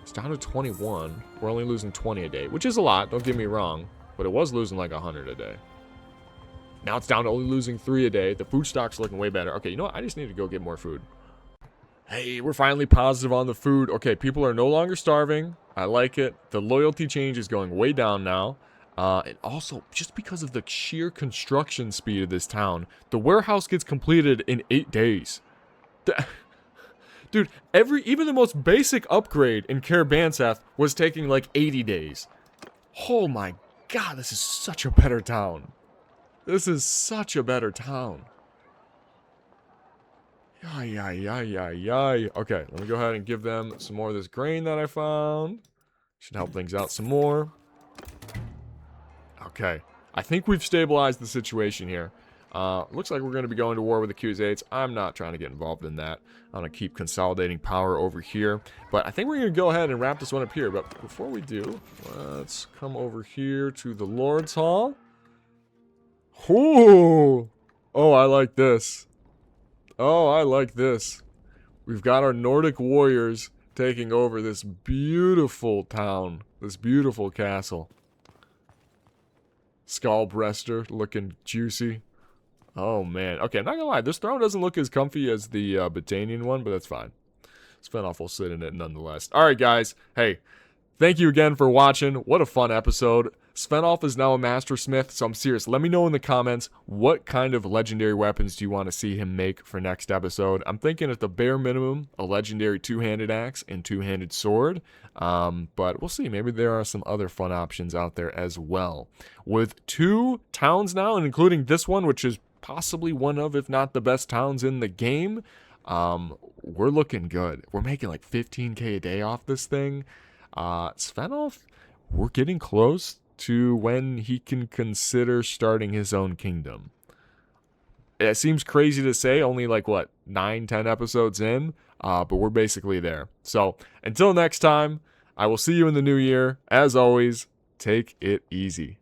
It's down to 21. We're only losing 20 a day, which is a lot, don't get me wrong. But it was losing like 100 a day. Now it's down to only losing 3 a day. The food stock's looking way better. Okay, you know what? I just need to go get more food. Hey, we're finally positive on the food. Okay, people are no longer starving. I like it. The loyalty change is going way down now. And also, just because of the sheer construction speed of this town, the warehouse gets completed in 8 days. Dude, even the most basic upgrade in Karabanseth was taking like 80 days. Oh my god, this is such a better town. This is such a better town. Yay. Okay, let me go ahead and give them some more of this grain that I found. Should help things out some more. Okay, I think we've stabilized the situation here. Looks like we're going to be going to war with the Crusaders. I'm not trying to get involved in that. I'm going to keep consolidating power over here. But I think we're going to go ahead and wrap this one up here. But before we do, let's come over here to the Lord's Hall. Ooh! Oh, I like this. Oh, I like this. We've got our Nordic warriors taking over this beautiful town. This beautiful castle. Skullbreaster looking juicy. Oh, man. Okay, I'm not gonna lie. This throne doesn't look as comfy as the Batanian one, but that's fine. Svenalf will sit in it nonetheless. Alright, guys. Hey, thank you again for watching. What a fun episode. Svenalf is now a master smith, so I'm serious. Let me know in the comments what kind of legendary weapons do you want to see him make for next episode. I'm thinking at the bare minimum, a legendary two-handed axe and two-handed sword. But we'll see. Maybe there are some other fun options out there as well. With 2 towns now, and including this one, which is possibly one of, if not the best towns in the game, we're looking good. We're making like 15k a day off this thing. Svenalf, we're getting close to when he can consider starting his own kingdom. It seems crazy to say, only like, what, 9-10 episodes in? But we're basically there. So, until next time, I will see you in the new year. As always, take it easy.